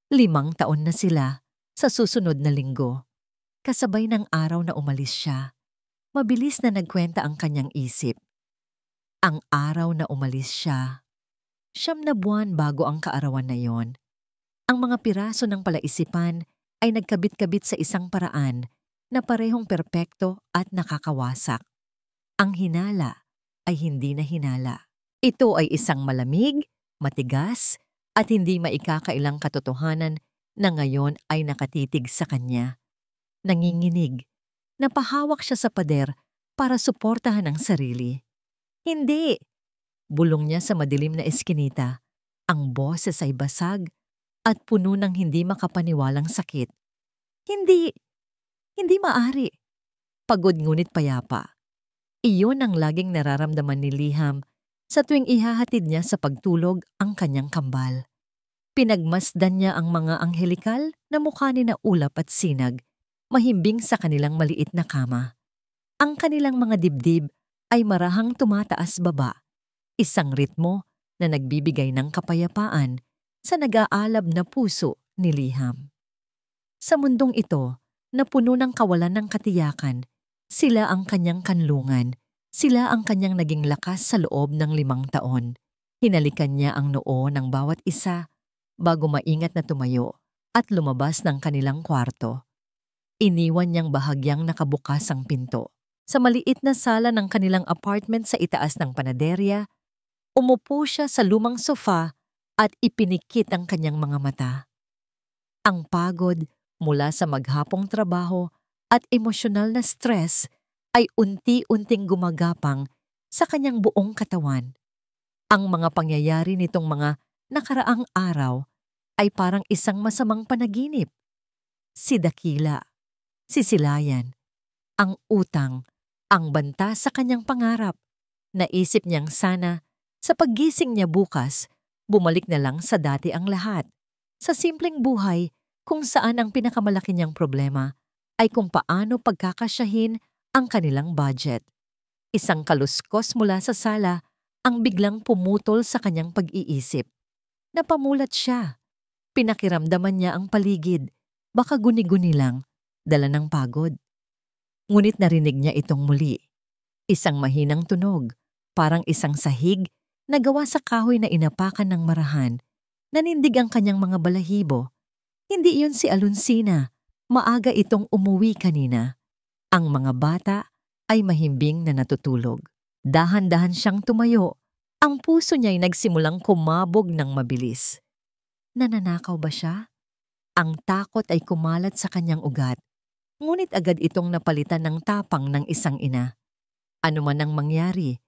S1: 5 taon na sila sa susunod na linggo. Kasabay ng araw na umalis siya. Mabilis na nagkwenta ang kanyang isip. Ang araw na umalis siya. 9 na buwan bago ang kaarawan na iyon. Ang mga piraso ng palaisipan ay nagkabit-kabit sa isang paraan na parehong perpekto at nakakawasak. Ang hinala ay hindi na hinala. Ito ay isang malamig, matigas, at hindi maikakailang katotohanan na ngayon ay nakatitig sa kanya. Nanginginig. Napahawak siya sa pader para suportahan ang sarili. Hindi! Bulong niya sa madilim na eskinita. Ang boses ay basag at puno ng hindi makapaniwalang sakit. Hindi! Hindi maari. Pagod ngunit payapa. Iyon ang laging nararamdaman ni Liham sa tuwing ihahatid niya sa pagtulog ang kanyang kambal. Pinagmasdan niya ang mga anghelikal na mukha ni na Ulap at Sinag, mahimbing sa kanilang maliit na kama. Ang kanilang mga dibdib ay marahang tumataas baba, isang ritmo na nagbibigay ng kapayapaan sa nag-aalab na puso ni Liham. Sa mundong ito, na puno ng kawalan ng katiyakan, sila ang kanyang kanlungan, sila ang kanyang naging lakas sa loob ng 5 taon. Hinalikan niya ang noo ng bawat isa bago maingat na tumayo at lumabas ng kanilang kwarto. Iniwan niyang bahagyang nakabukas ang pinto. Sa maliit na sala ng kanilang apartment sa itaas ng panaderya, umupo siya sa lumang sofa at ipinikit ang kanyang mga mata. Ang pagod mula sa maghapong trabaho at emosyonal na stress ay unti-unting gumagapang sa kanyang buong katawan. Ang mga pangyayari nitong mga nakaraang araw ay parang isang masamang panaginip. Si Dakila, si Silayan, ang utang, ang banta sa kanyang pangarap. Naisip niyang sana sa paggising niya bukas, bumalik na lang sa dati ang lahat. Sa simpleng buhay kung saan ang pinakamalaki niyang problema ay kung paano pagkakasyahin ang kanilang budget. Isang kaluskos mula sa sala ang biglang pumutol sa kanyang pag-iisip. Napamulat siya. Pinakiramdaman niya ang paligid. Baka guni-guni lang, dala ng pagod. Ngunit narinig niya itong muli. Isang mahinang tunog, parang isang sahig na gawa sa kahoy na inapakan ng marahan. Nanindig ang kanyang mga balahibo. Hindi iyon si Alonsina. Maaga itong umuwi kanina. Ang mga bata ay mahimbing na natutulog. Dahan-dahan siyang tumayo. Ang puso niya'y nagsimulang kumabog ng mabilis. Nananakaw ba siya? Ang takot ay kumalat sa kanyang ugat. Ngunit agad itong napalitan ng tapang ng isang ina. Ano man ang mangyari,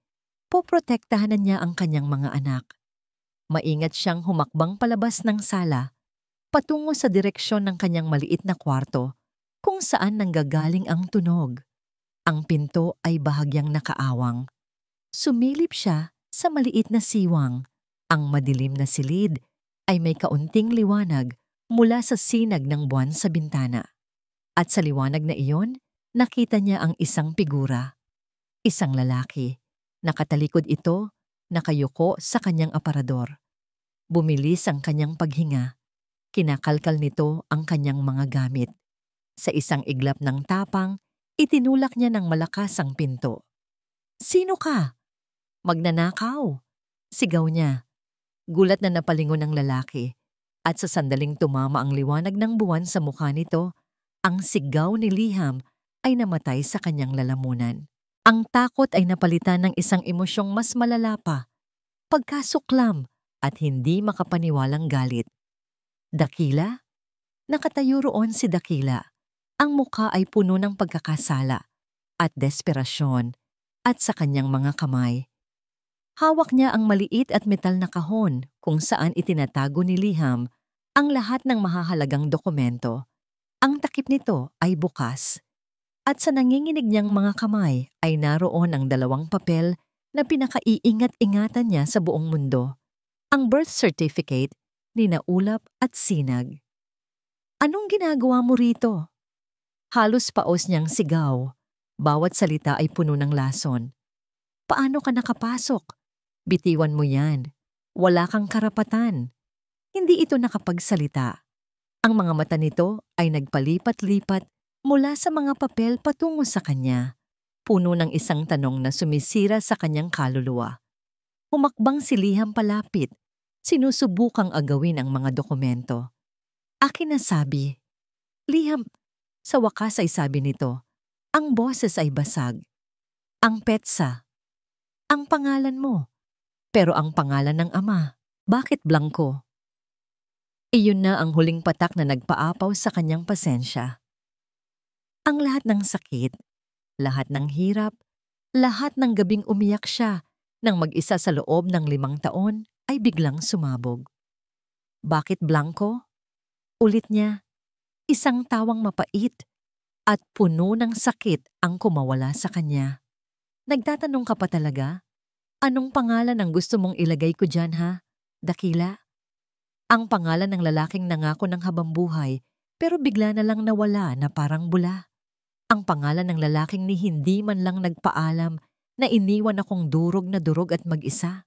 S1: poprotektahan niya ang kanyang mga anak. Maingat siyang humakbang palabas ng sala, patungo sa direksyon ng kanyang maliit na kwarto, kung saan nanggagaling ang tunog. Ang pinto ay bahagyang nakaawang. Sumilip siya sa maliit na siwang. Ang madilim na silid ay may kaunting liwanag mula sa sinag ng buwan sa bintana. At sa liwanag na iyon, nakita niya ang isang figura. Isang lalaki. Nakatalikod ito, nakayuko sa kanyang aparador. Bumilis ang kanyang paghinga. Kinakalkal nito ang kanyang mga gamit. Sa isang iglap ng tapang, itinulak niya ng malakas ang pinto. "Sino ka?" "Magnanakaw," sigaw niya. Gulat na napalingon ang lalaki, at sa sandaling tumama ang liwanag ng buwan sa mukha nito, ang sigaw ni Liham ay namatay sa kanyang lalamunan. Ang takot ay napalitan ng isang emosyong mas malala pa, pagkasuklam at hindi makapaniwalang galit. Dakila? Nakatayo roon si Dakila. Ang mukha ay puno ng pagkakasala at desperasyon, at sa kanyang mga kamay. Hawak niya ang maliit at metal na kahon kung saan itinatago ni Liham ang lahat ng mahahalagang dokumento. Ang takip nito ay bukas. At sa nanginginig niyang mga kamay ay naroon ang 2 papel na pinakaiingat-ingatan niya sa buong mundo. Ang birth certificate ni na Ulap at Sinag. "Anong ginagawa mo rito?" Halos paos niyang sigaw. Bawat salita ay puno ng lason. "Paano ka nakapasok? Bitiwan mo yan. Wala kang karapatan." Hindi ito nakapagsalita. Ang mga mata nito ay nagpalipat-lipat mula sa mga papel patungo sa kanya, puno ng isang tanong na sumisira sa kanyang kaluluwa. Humakbang si Liham palapit, sinusubukang agawin ang mga dokumento. "Akin na," sabi. "Liham," sa wakas ay sabi nito. Ang boses ay basag. "Ang petsa. Ang pangalan mo. Pero ang pangalan ng ama, bakit blanko?" Iyon na ang huling patak na nagpaapaw sa kanyang pasensya. Ang lahat ng sakit, lahat ng hirap, lahat ng gabing umiyak siya nang mag-isa sa loob ng 5 taon ay biglang sumabog. "Bakit blanko?" Ulit niya. Isang tawang mapait at puno ng sakit ang kumawala sa kanya. "Nagtatanong ka pa talaga? Anong pangalan ang gusto mong ilagay ko dyan, ha, Dakila?" Ang pangalan ng lalaking nangako ng habambuhay pero bigla na lang nawala na parang bula. Ang pangalan ng lalaking ni hindi man lang nagpaalam na iniwan akong durog na durog at mag-isa.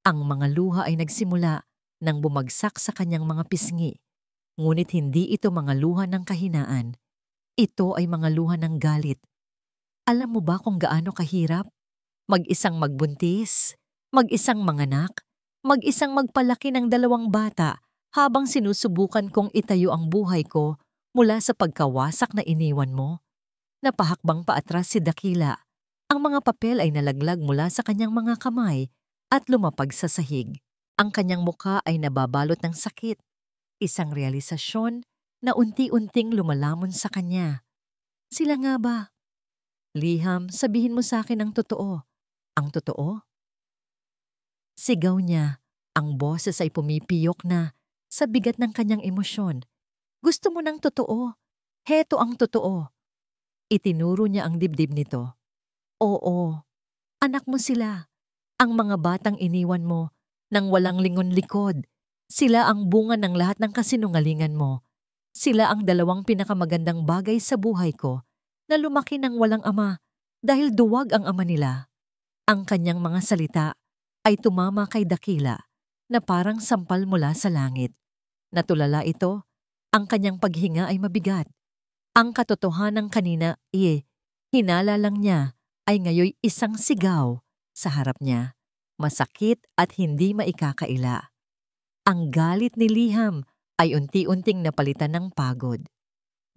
S1: Ang mga luha ay nagsimula nang bumagsak sa kanyang mga pisngi. Ngunit hindi ito mga luha ng kahinaan. Ito ay mga luha ng galit. Alam mo ba kung gaano kahirap? Mag-isang magbuntis, mag-isang manganak, mag-isang magpalaki ng 2 bata habang sinusubukan kong itayo ang buhay ko mula sa pagkawasak na iniwan mo. Napahakbang paatras si Dakila. Ang mga papel ay nalaglag mula sa kanyang mga kamay at lumapag sa sahig. Ang kanyang muka ay nababalot ng sakit. Isang realisasyon na unti-unting lumalamon sa kanya. Sila nga ba? Liham, sabihin mo sa akin ang totoo. Ang totoo? Sigaw niya. Ang boses ay pumipiyok na sa bigat ng kanyang emosyon. Gusto mo ng totoo? Heto ang totoo. Itinuro niya ang dibdib nito. Oo, anak mo sila. Ang mga batang iniwan mo nang walang lingon likod. Sila ang bunga ng lahat ng kasinungalingan mo. Sila ang 2 pinakamagandang bagay sa buhay ko na lumaki ng walang ama dahil duwag ang ama nila. Ang kanyang mga salita ay tumama kay Dakila na parang sampal mula sa langit. Natulala ito, ang kanyang paghinga ay mabigat. Ang katotohanan kanina hinala lang niya ay ngayoy isang sigaw sa harap niya. Masakit at hindi maikakaila. Ang galit ni Liham ay unti-unting napalitan ng pagod.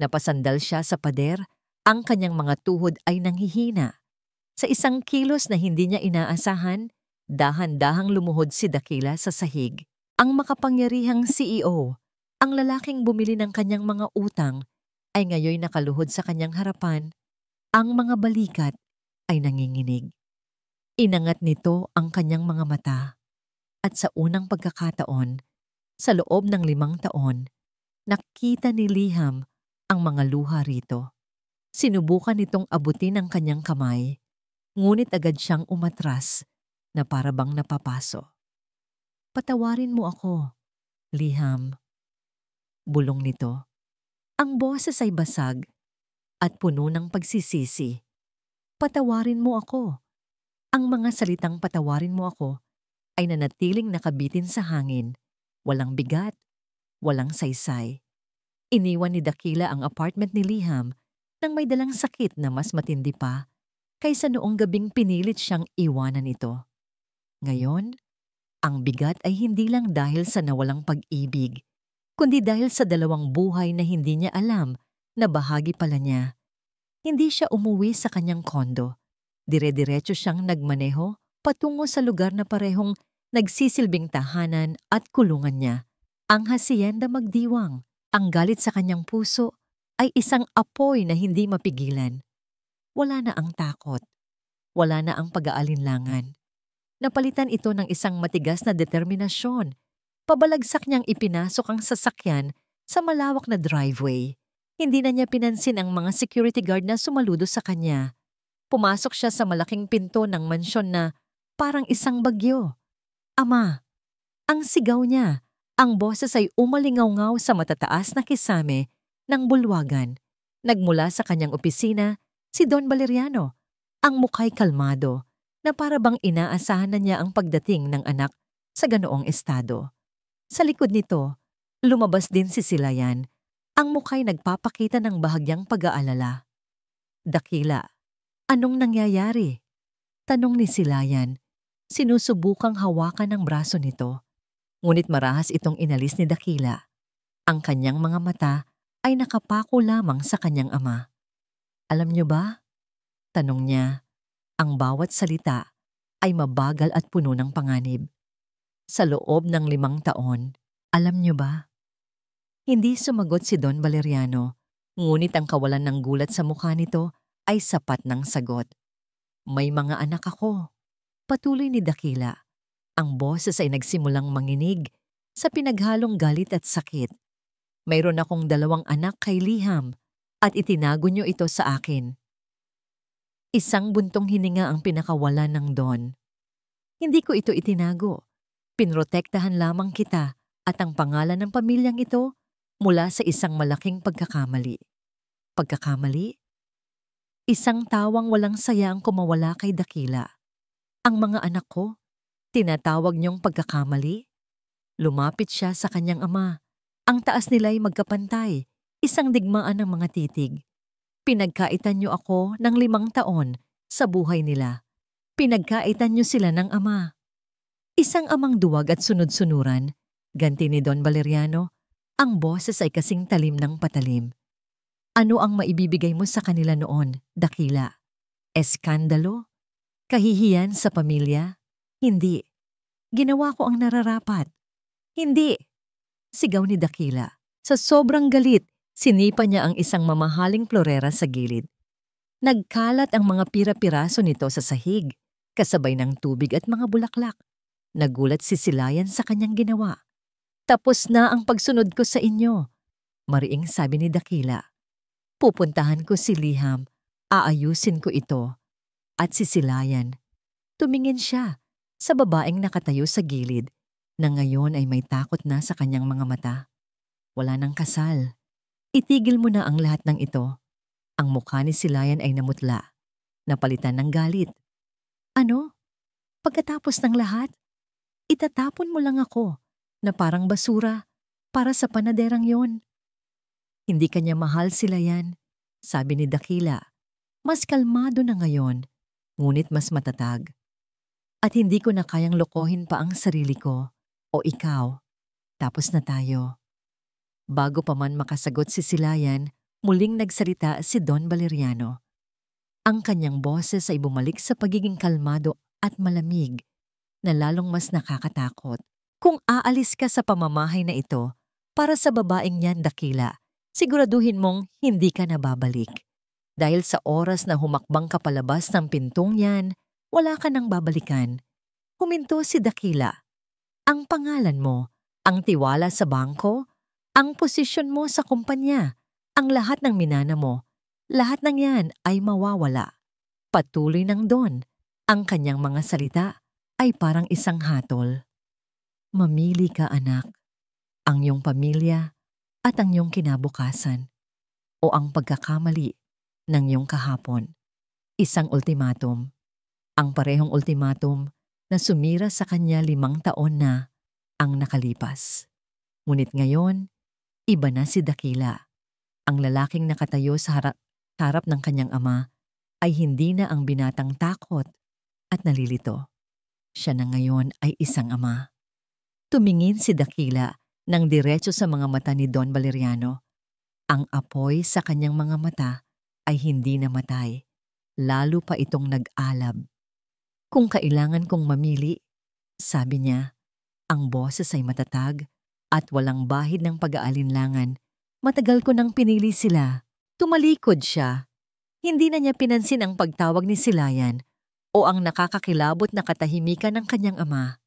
S1: Napasandal siya sa pader, ang kanyang mga tuhod ay nanghihina. Sa isang kilos na hindi niya inaasahan, dahan-dahang lumuhod si Dakila sa sahig. Ang makapangyarihang CEO, ang lalaking bumili ng kanyang mga utang, ay ngayoy nakaluhod sa kanyang harapan. Ang mga balikat ay nanginginig. Inangat nito ang kanyang mga mata. At sa unang pagkakataon, sa loob ng 5 taon, nakita ni Liham ang mga luha rito. Sinubukan nitong abutin ang kanyang kamay, ngunit agad siyang umatras na para bang napapaso. Patawarin mo ako, Liham. Bulong nito. Ang boses ay basag at puno ng pagsisisi. Patawarin mo ako. Ang mga salitang patawarin mo ako ay nanatiling nakabitin sa hangin, walang bigat, walang saysay. Iniwan ni Dakila ang apartment ni Liham nang may dalang sakit na mas matindi pa kaysa noong gabing pinilit siyang iwanan ito. Ngayon, ang bigat ay hindi lang dahil sa nawalang pag-ibig, kundi dahil sa 2 buhay na hindi niya alam na bahagi pala niya. Hindi siya umuwi sa kanyang kondo. Dire-diretso siyang nagmaneho patungo sa lugar na parehong nagsisilbing tahanan at kulungan niya. Ang hacienda Magdiwang. Ang galit sa kanyang puso ay isang apoy na hindi mapigilan. Wala na ang takot. Wala na ang pag-aalinlangan. Napalitan ito ng isang matigas na determinasyon. Pabalagsak niyang ipinasok ang sasakyan sa malawak na driveway. Hindi na niya pinansin ang mga security guard na sumaludo sa kanya. Pumasok siya sa malaking pinto ng mansyon na parang isang bagyo. Ama! Ang sigaw niya. Ang boses ay umalingaw-ngaw sa matataas na kisame ng bulwagan. Nagmula sa kanyang opisina, si Don Valeriano. Ang mukha'y kalmado na para bang inaasahan na niya ang pagdating ng anak sa ganoong estado. Sa likod nito, lumabas din si Silayan. Ang mukha'y nagpapakita ng bahagyang pag-aalala. Dakila. Anong nangyayari? Tanong ni Silayan. Sinusubukang hawakan ang braso nito. Ngunit marahas itong inalis ni Dakila. Ang kanyang mga mata ay nakapako lamang sa kanyang ama. Alam niyo ba? Tanong niya. Ang bawat salita ay mabagal at puno ng panganib. Sa loob ng 5 taon, alam niyo ba? Hindi sumagot si Don Valeriano, ngunit ang kawalan ng gulat sa mukha nito ay sapat ng sagot. May mga anak ako. Patuloy ni Dakila. Ang boses ay nagsimulang manginig sa pinaghalong galit at sakit. Mayroon akong 2 anak kay Liham at itinago niyo ito sa akin. Isang buntong hininga ang pinakawalan ng Don. Hindi ko ito itinago. Pinrotektahan lamang kita at ang pangalan ng pamilyang ito mula sa isang malaking pagkakamali. Pagkakamali? Isang tawang walang saya ang kumawala kay Dakila. Ang mga anak ko, tinatawag niyong pagkakamali? Lumapit siya sa kanyang ama. Ang taas nila'y magkapantay, isang digmaan ng mga titig. Pinagkaitan niyo ako ng 5 taon sa buhay nila. Pinagkaitan niyo sila ng ama. Isang amang duwag at sunod-sunuran, ganti ni Don Valeriano, ang boses ay kasing talim ng patalim. Ano ang maibibigay mo sa kanila noon, Dakila? Eskandalo? Kahihiyan sa pamilya? Hindi. Ginawa ko ang nararapat. Hindi. Sigaw ni Dakila. Sa sobrang galit, sinipa niya ang isang mamahaling florera sa gilid. Nagkalat ang mga pira-piraso nito sa sahig, kasabay ng tubig at mga bulaklak. Nagulat si Silayan sa kanyang ginawa. Tapos na ang pagsunod ko sa inyo, mariing sabi ni Dakila. Pupuntahan ko si Liham, aayusin ko ito. At si Silayan, tumingin siya sa babaeng nakatayo sa gilid na ngayon ay may takot na sa kanyang mga mata. Wala nang kasal. Itigil mo na ang lahat ng ito. Ang mukha ni Silayan ay namutla, napalitan ng galit. Ano? Pagkatapos ng lahat, itatapon mo lang ako na parang basura para sa panaderang yon. Hindi kanya mahal Silayan, sabi ni Dakila. Mas kalmado na ngayon, ngunit mas matatag. At hindi ko na kayang lokohin pa ang sarili ko o ikaw. Tapos na tayo. Bago pa man makasagot si Silayan, muling nagsalita si Don Valeriano. Ang kanyang boses ay bumalik sa pagiging kalmado at malamig na lalong mas nakakatakot. Kung aalis ka sa pamamahay na ito para sa babaeng yan, Dakila, siguraduhin mong hindi ka nababalik. Dahil sa oras na humakbang ka palabas ng pintong yan, wala ka nang babalikan. Huminto si Dakila. Ang pangalan mo, ang tiwala sa bangko, ang posisyon mo sa kumpanya, ang lahat ng minana mo, lahat ng yan ay mawawala. Patuloy ng Don, ang kanyang mga salita ay parang isang hatol. Mamili ka, anak, ang iyong pamilya at ang iyong kinabukasan o ang pagkakamali ng iyong kahapon. Isang ultimatum. Ang parehong ultimatum na sumira sa kanya 5 taon na ang nakalipas. Ngunit ngayon, iba na si Dakila. Ang lalaking nakatayo sa harap ng kanyang ama ay hindi na ang binatang takot at nalilito. Siya na ngayon ay isang ama. Tumingin si Dakila ng diretso sa mga mata ni Don Valeriano. Ang apoy sa kanyang mga mata ay hindi namatay, lalo pa itong nag-alab. Kung kailangan kong mamili, sabi niya, ang boses ay matatag at walang bahid ng pag-aalinlangan. Matagal ko nang pinili sila. Tumalikod siya. Hindi na niya pinansin ang pagtawag ni Silayan o ang nakakakilabot na katahimikan ng kanyang ama.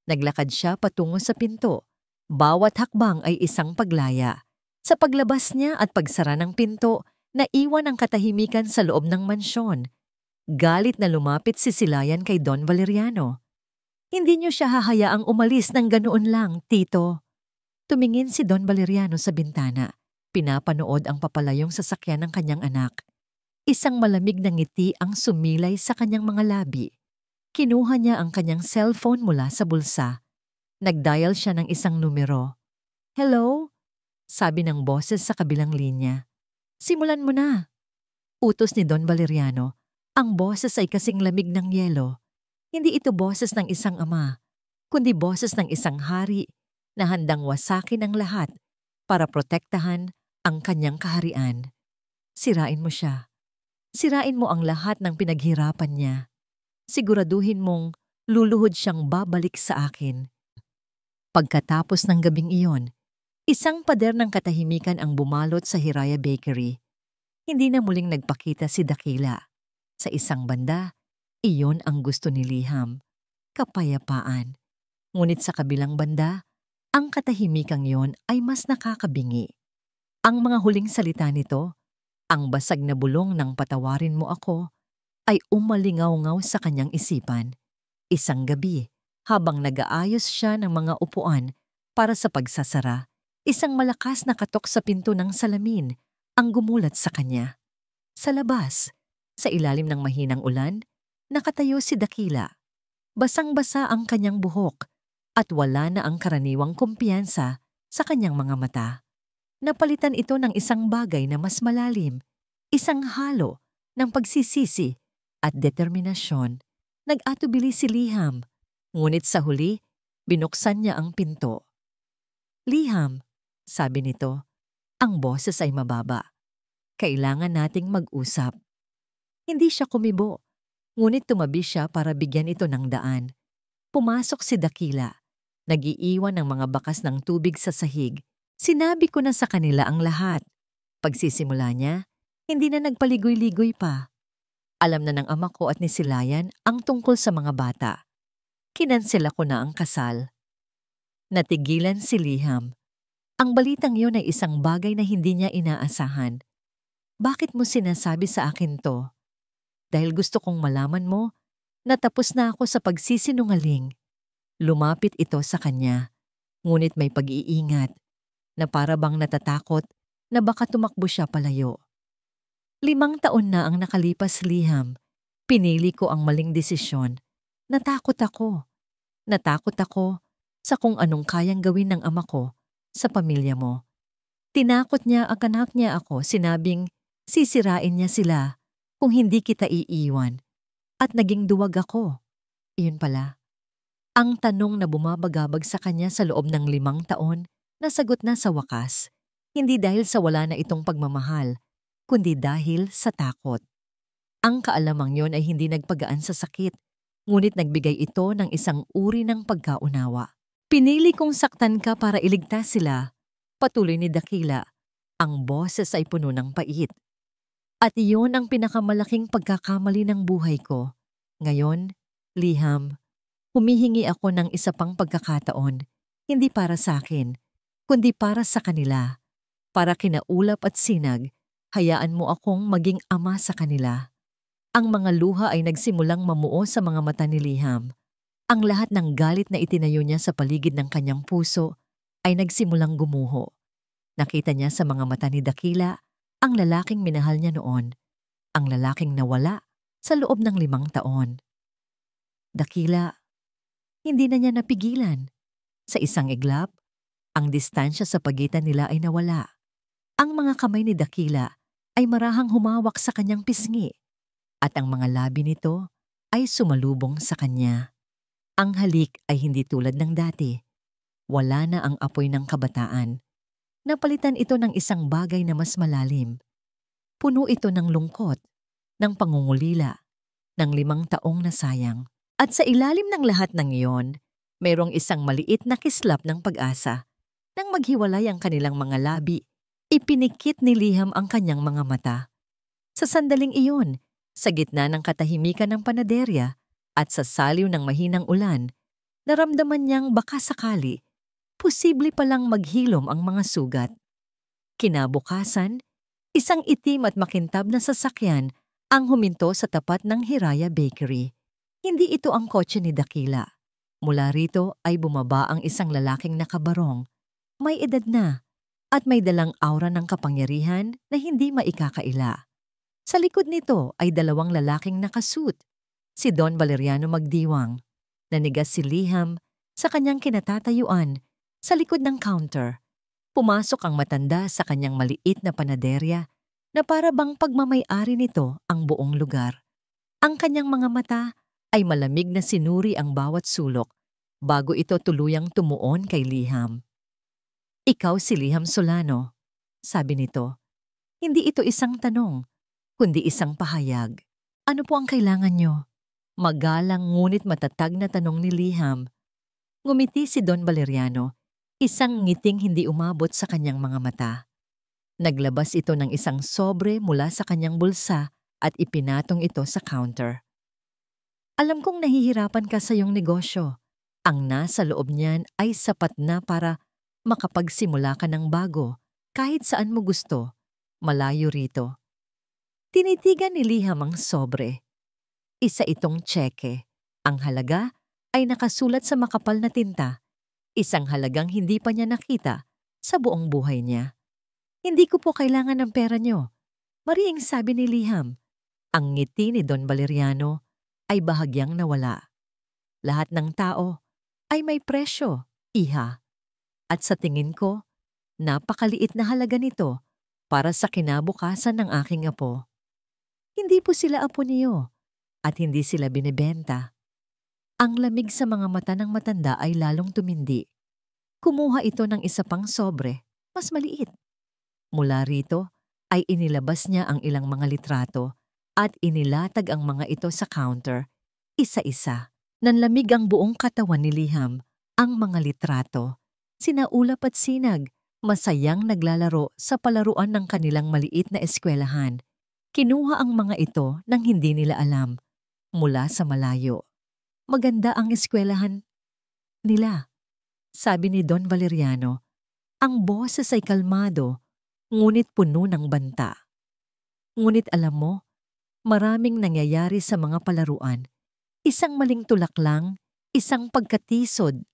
S1: Naglakad siya patungo sa pinto. Bawat hakbang ay isang paglaya. Sa paglabas niya at pagsara ng pinto, naiwan ang katahimikan sa loob ng mansyon. Galit na lumapit si Silayan kay Don Valeriano. Hindi niyo siya hahayaang umalis ng ganoon lang, Tito. Tumingin si Don Valeriano sa bintana. Pinapanood ang papalayong sasakyan ng kanyang anak. Isang malamig na ngiti ang sumilay sa kanyang mga labi. Kinuha niya ang kanyang cellphone mula sa bulsa. Nagdial siya ng isang numero. Hello? Sabi ng boses sa kabilang linya. Simulan mo na. Utos ni Don Valeriano. Ang boses ay kasing lamig ng yelo. Hindi ito boses ng isang ama, kundi boses ng isang hari na handang wasakin ang lahat para protektahan ang kanyang kaharian. Sirain mo siya. Sirain mo ang lahat ng pinaghirapan niya. Siguraduhin mong luluhod siyang babalik sa akin. Pagkatapos ng gabing iyon, isang pader ng katahimikan ang bumalot sa Hiraya Bakery. Hindi na muling nagpakita si Dakila. Sa isang banda, iyon ang gusto ni Liham, kapayapaan. Ngunit sa kabilang banda, ang katahimikang yon ay mas nakakabingi. Ang mga huling salita nito, ang basag na bulong ng patawarin mo ako, ay umalingaw-ngaw sa kanyang isipan. Isang gabi, Habang nag-aayos siya ng mga upuan para sa pagsasara, isang malakas na katok sa pinto ng salamin ang gumulat sa kanya. Sa labas, sa ilalim ng mahinang ulan, nakatayo si Dakila. Basang-basa ang kanyang buhok at wala na ang karaniwang kumpiyansa sa kanyang mga mata. Napalitan ito ng isang bagay na mas malalim, isang halo ng pagsisisi at determinasyon. Nag-atubili si Liham, ngunit sa huli, binuksan niya ang pinto. "Liham," sabi nito, ang boses ay mababa. "Kailangan nating mag-usap." Hindi siya kumibo, ngunit tumabi siya para bigyan ito ng daan. Pumasok si Dakila, nag-iiwan ng mga bakas ng tubig sa sahig. "Sinabi ko na sa kanila ang lahat." Pagsisimula niya, hindi na nagpaligoy-ligoy pa. Alam na ng ama ko at ni Silayan ang tungkol sa mga bata. Kinansela ko na ang kasal. Natigilan si Liham. Ang balitang yun ay isang bagay na hindi niya inaasahan. "Bakit mo sinasabi sa akin to?" "Dahil gusto kong malaman mo na tapos na ako sa pagsisinungaling." Lumapit ito sa kanya, ngunit may pag-iingat, na para bang natatakot na baka tumakbo siya palayo. 5 taon na ang nakalipas, Liham. Pinili ko ang maling desisyon. Natakot ako. Natakot ako sa kung anong kayang gawin ng ama ko sa pamilya mo. Tinakot niya ang anak niya ako, sinabing sisirain niya sila kung hindi kita iiwan. At naging duwag ako. Iyon pala. Ang tanong na bumabagabag sa kanya sa loob ng 5 taon, nasagot na sa wakas. Hindi dahil sa wala na itong pagmamahal, kundi dahil sa takot. Ang kaalamang yon ay hindi nagpagaan sa sakit, ngunit nagbigay ito ng isang uri ng pagkaunawa. "Pinili kong saktan ka para iligtas sila," patuloy ni Dakila. Ang boses ay puno ng pait. "At iyon ang pinakamalaking pagkakamali ng buhay ko. Ngayon, Liham, humihingi ako ng isa pang pagkakataon, hindi para sa akin, kundi para sa kanila. Para kinaulap at sinag, hayaan mo akong maging ama sa kanila." Ang mga luha ay nagsimulang mamuo sa mga mata ni Liham. Ang lahat ng galit na itinayo niya sa paligid ng kanyang puso ay nagsimulang gumuho. Nakita niya sa mga mata ni Dakila ang lalaking minahal niya noon, ang lalaking nawala sa loob ng 5 taon. "Dakila," hindi na niya napigilan. Sa isang iglap, ang distansya sa pagitan nila ay nawala. Ang mga kamay ni Dakila ay marahang humawak sa kanyang pisngi, at ang mga labi nito ay sumalubong sa kanya. Ang halik ay hindi tulad ng dati. Wala na ang apoy ng kabataan. Napalitan ito ng isang bagay na mas malalim. Puno ito ng lungkot, ng pangungulila, ng 5 taong nasayang. At sa ilalim ng lahat ng iyon, mayroong isang maliit na kislap ng pag-asa. Nang maghiwalay ang kanilang mga labi, ipinikit ni Liham ang kanyang mga mata. Sa sandaling iyon, sa gitna ng katahimikan ng panaderya at sa saliw ng mahinang ulan, naramdaman niyang baka sakali, posible palang maghilom ang mga sugat. Kinabukasan, isang itim at makintab na sasakyan ang huminto sa tapat ng Hiraya Bakery. Hindi ito ang kotse ni Dakila. Mula rito ay bumaba ang isang lalaking nakabarong, may edad na, at may dalang aura ng kapangyarihan na hindi maikakaila. Sa likod nito ay 2 lalaking nakasuit, si Don Valeriano Magdiwang. Nanigas si Liham sa kanyang kinatatayuan sa likod ng counter. Pumasok ang matanda sa kanyang maliit na panaderya na para bang pagmamay-ari nito ang buong lugar. Ang kanyang mga mata ay malamig na sinuri ang bawat sulok bago ito tuluyang tumuon kay Liham. "Ikaw si Liham Solano," sabi nito. Hindi ito isang tanong, kundi isang pahayag. "Ano po ang kailangan nyo?" Magalang ngunit matatag na tanong ni Liham. Ngumiti si Don Valeriano, isang ngiting hindi umabot sa kanyang mga mata. Naglabas ito ng isang sobre mula sa kanyang bulsa at ipinatong ito sa counter. "Alam kong nahihirapan ka sa iyong negosyo. Ang nasa loob niyan ay sapat na para makapagsimula ka ng bago kahit saan mo gusto, malayo rito." Tinitigan ni Liham ang sobre. Isa itong tseke. Ang halaga ay nakasulat sa makapal na tinta, isang halagang hindi pa niya nakita sa buong buhay niya. "Hindi ko po kailangan ng pera niyo," mariing sabi ni Liham. Ang ngiti ni Don Valeriano ay bahagyang nawala. "Lahat ng tao ay may presyo, iha. At sa tingin ko, napakaliit na halaga nito para sa kinabukasan ng aking apo. Hindi po sila apo niyo at hindi sila binebenta." Ang lamig sa mga mata ng matanda ay lalong tumindi. Kumuha ito ng isa pang sobre, mas maliit. Mula rito ay inilabas niya ang ilang mga litrato at inilatag ang mga ito sa counter, isa-isa. Nanlamig ang buong katawan ni Liham. Ang mga litrato, sinaulap at sinag, masayang naglalaro sa palaruan ng kanilang maliit na eskwelahan. Kinuha ang mga ito nang hindi nila alam, mula sa malayo. "Maganda ang eskwelahan nila," sabi ni Don Valeriano. Ang boses ay kalmado, ngunit puno ng banta. "Ngunit alam mo, maraming nangyayari sa mga palaruan. Isang maling tulak lang, isang pagkatisod.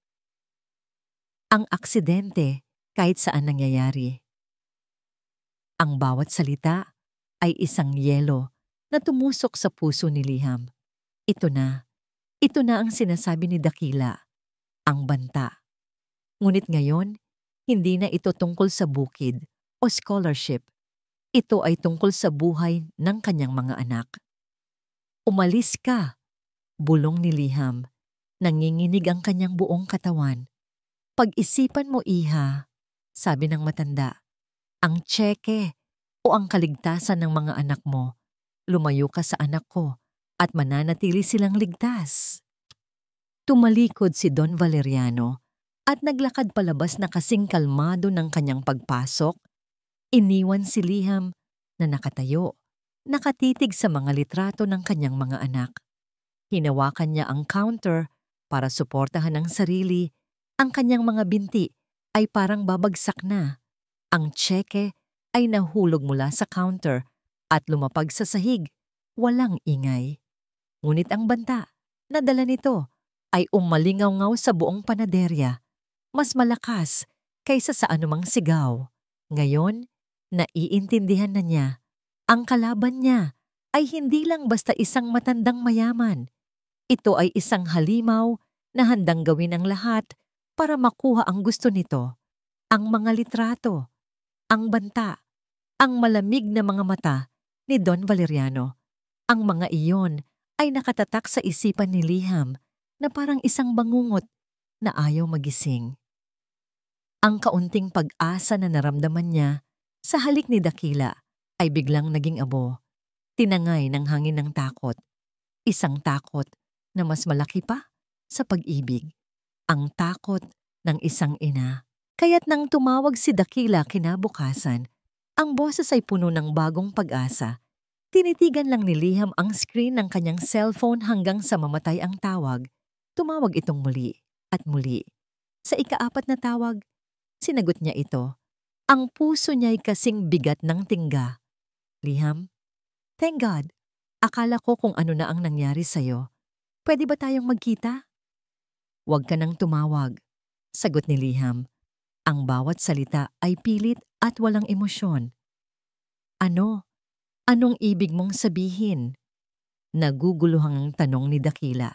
S1: Ang aksidente kahit saan nangyayari." Ang bawat salita ay isang yelo na tumusok sa puso ni Liham. Ito na ang sinasabi ni Dakila, ang banta. Ngunit ngayon, hindi na ito tungkol sa bukid o scholarship. Ito ay tungkol sa buhay ng kanyang mga anak. "Umalis ka," bulong ni Liham. Nanginginig ang kanyang buong katawan. "Pag-isipan mo, iha," sabi ng matanda. "Ang tseke o ang kaligtasan ng mga anak mo. Lumayo ka sa anak ko at mananatili silang ligtas." Tumalikod si Don Valeriano at naglakad palabas na kasing kalmado ng kanyang pagpasok. Iniwan si Liham na nakatayo, nakatitig sa mga litrato ng kanyang mga anak. Hinawakan niya ang counter para suportahan ang sarili. Ang kanyang mga binti ay parang babagsak na. Ang tseke ay nahulog mula sa counter at lumapag sa sahig. Walang ingay. Ngunit ang banta na dala nito ay umalingaw-ngaw sa buong panaderya. Mas malakas kaysa sa anumang sigaw. Ngayon, naiintindihan na niya. Ang kalaban niya ay hindi lang basta isang matandang mayaman. Ito ay isang halimaw na handang gawin ang lahat para makuha ang gusto nito. Ang mga litrato, ang banta, ang malamig na mga mata ni Don Valeriano. Ang mga iyon ay nakatatak sa isipan ni Liham na parang isang bangungot na ayaw magising. Ang kaunting pag-asa na naramdaman niya sa halik ni Dakila ay biglang naging abo. Tinangay ng hangin ng takot. Isang takot na mas malaki pa sa pag-ibig. Ang takot ng isang ina. Kaya't nang tumawag si Dakila kinabukasan, ang boses ay puno ng bagong pag-asa. Tinitigan lang ni Liham ang screen ng kanyang cellphone hanggang sa mamatay ang tawag. Tumawag itong muli at muli. Sa ika-4 na tawag, sinagot niya ito. Ang puso niya ay kasing bigat ng tingga. "Liham, thank God. Akala ko kung ano na ang nangyari sa'yo. Pwede ba tayong magkita?" "Huwag ka nang tumawag," sagot ni Liham. Ang bawat salita ay pilit at walang emosyon. "Ano? Anong ibig mong sabihin?" Naguguluhang tanong ni Dakila.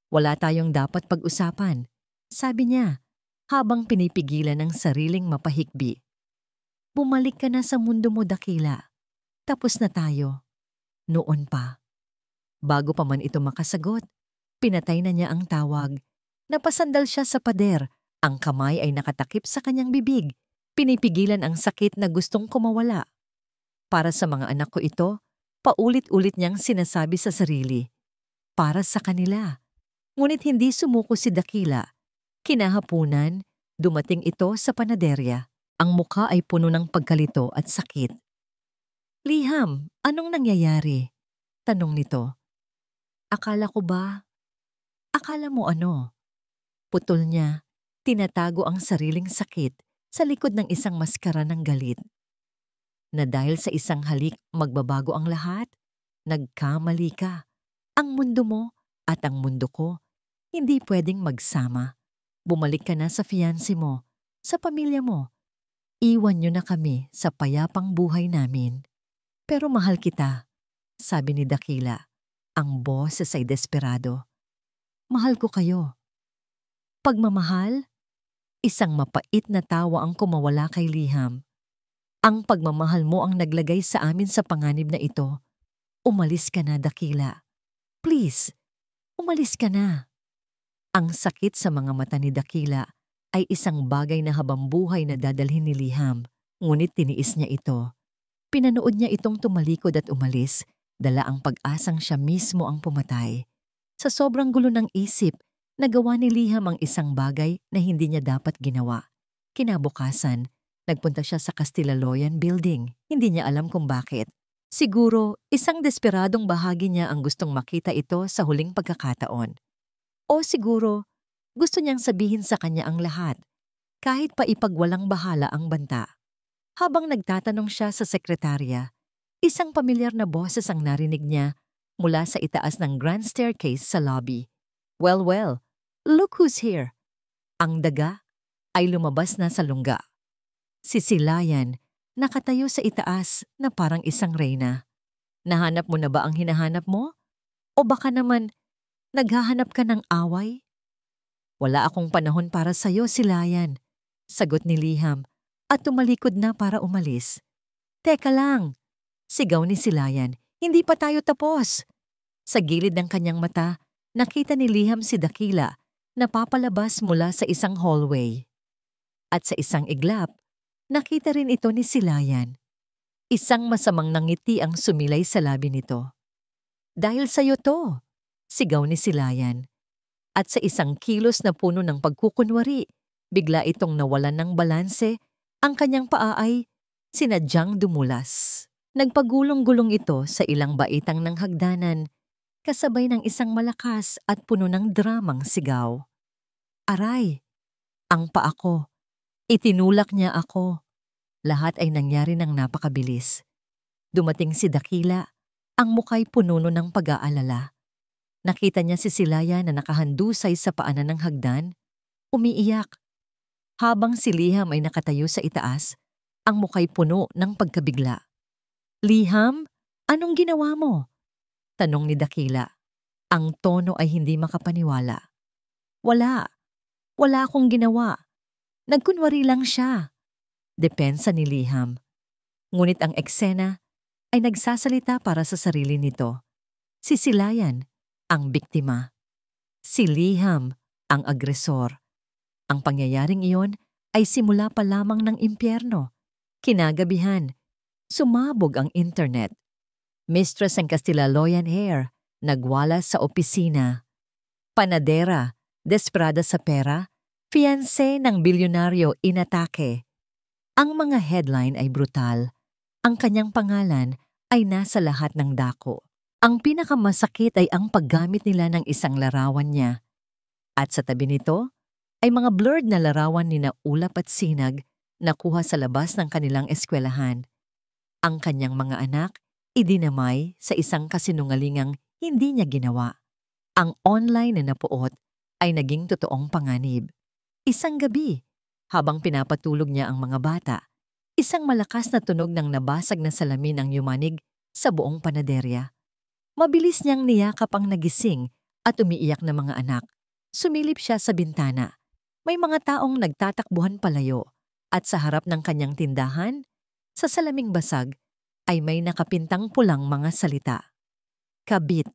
S1: "Wala tayong dapat pag-usapan," sabi niya, habang pinipigilan ng sariling mapahikbi. "Bumalik ka na sa mundo mo, Dakila. Tapos na tayo." Noon pa. Bago pa man ito makasagot, pinatay na niya ang tawag. Napasandal siya sa pader. Ang kamay ay nakatakip sa kanyang bibig. Pinipigilan ang sakit na gustong kumawala. Para sa mga anak ko ito, paulit-ulit niyang sinasabi sa sarili. Para sa kanila. Ngunit hindi sumuko si Dakila. Kinahapunan, dumating ito sa panaderya. Ang mukha ay puno ng pagkalito at sakit. "Liham, anong nangyayari?" tanong nito. Akala mo ano?" Putol niya, tinatago ang sariling sakit sa likod ng isang maskara ng galit. "Na dahil sa isang halik magbabago ang lahat? Nagkamali ka. Ang mundo mo at ang mundo ko Hindi pwedeng magsama. Bumalik ka na sa fiancé mo, sa pamilya mo. Iwan niyo na kami sa payapang buhay namin. Pero mahal kita, sabi ni Dakila. Ang boses ay desperado. Mahal ko kayo. Pagmamahal? Isang mapait na tawa ang kumawala kay Liham. Ang pagmamahal mo ang naglagay sa amin sa panganib na ito. Umalis ka na, Dakila. Please, umalis ka na. Ang sakit sa mga mata ni Dakila ay isang bagay na habambuhay na dadalhin ni Liham, ngunit tiniis niya ito. Pinanood niya itong tumalikod at umalis, dala ang pag-asang siya mismo ang pumatay. Sa sobrang gulo ng isip, nagawa ni Liham ang isang bagay na hindi niya dapat ginawa. Kinabukasan, nagpunta siya sa Castilaloyan Building. Hindi niya alam kung bakit. Siguro, isang desperadong bahagi niya ang gustong makita ito sa huling pagkakataon. O siguro, gusto niyang sabihin sa kanya ang lahat, kahit pa ipagwalang bahala ang banta. Habang nagtatanong siya sa sekretarya, isang pamilyar na boses ang narinig niya mula sa itaas ng grand staircase sa lobby. Well, look who's here. Ang daga ay lumabas na sa lungga. Si Silayan, nakatayo sa itaas na parang isang reyna. Nahanap mo na ba ang hinahanap mo? O baka naman, naghahanap ka ng away? Wala akong panahon para sa'yo, Silayan, sagot ni Liham at tumalikod na para umalis. Teka lang, sigaw ni Silayan, hindi pa tayo tapos. Sa gilid ng kanyang mata, nakita ni Liham si Dakila na papalabas mula sa isang hallway. At sa isang iglap, nakita rin ito ni Silayan. Isang masamang nangiti ang sumilay sa labi nito. Dahil sa'yo to, sigaw ni Silayan. At sa isang kilos na puno ng pagkukunwari, bigla itong nawalan ng balanse, ang kanyang paa ay sinadyang dumulas. Nagpagulong-gulong ito sa ilang baitang ng hagdanan, kasabay ng isang malakas at puno ng dramang sigaw. Aray! Ang paa ko! Itinulak niya ako! Lahat ay nangyari ng napakabilis. Dumating si Dakila, ang muka'y puno ng pag-aalala. Nakita niya si Silayan na nakahandusay sa paanan ng hagdan, umiiyak. Habang si Liham ay nakatayo sa itaas, ang muka'y puno ng pagkabigla. Liham, anong ginawa mo? Tanong ni Dakila. Ang tono ay hindi makapaniwala. Wala akong ginawa. Nagkunwari lang siya. Depensa ni Liham. Ngunit ang eksena ay nagsasalita para sa sarili nito. Si Silayan, ang biktima. Si Liham, ang agresor. Ang pangyayaring iyon ay simula pa lamang ng impyerno. Kinagabihan, sumabog ang internet. Mistress ng Castilaloyan Hair, nagwalas sa opisina. Panadera, desperada sa pera, fiancé ng bilyonaryo inatake. Ang mga headline ay brutal. Ang kanyang pangalan ay nasa lahat ng dako. Ang pinakamasakit ay ang paggamit nila ng isang larawan niya. At sa tabi nito ay mga blurred na larawan ni na Ulap at Sinag na kuha sa labas ng kanilang eskwelahan. Ang kanyang mga anak idinamay sa isang kasinungalingang hindi niya ginawa. Ang online na napuot ay naging totoong panganib. Isang gabi, habang pinapatulog niya ang mga bata, isang malakas na tunog ng nabasag na salamin ang yumanig sa buong panaderya. Mabilis niyang niyakap ang nagising at umiiyak na mga anak. Sumilip siya sa bintana. May mga taong nagtatakbuhan palayo at sa harap ng kanyang tindahan, sa salaming basag, ay may nakapintang pulang mga salita. Kabit,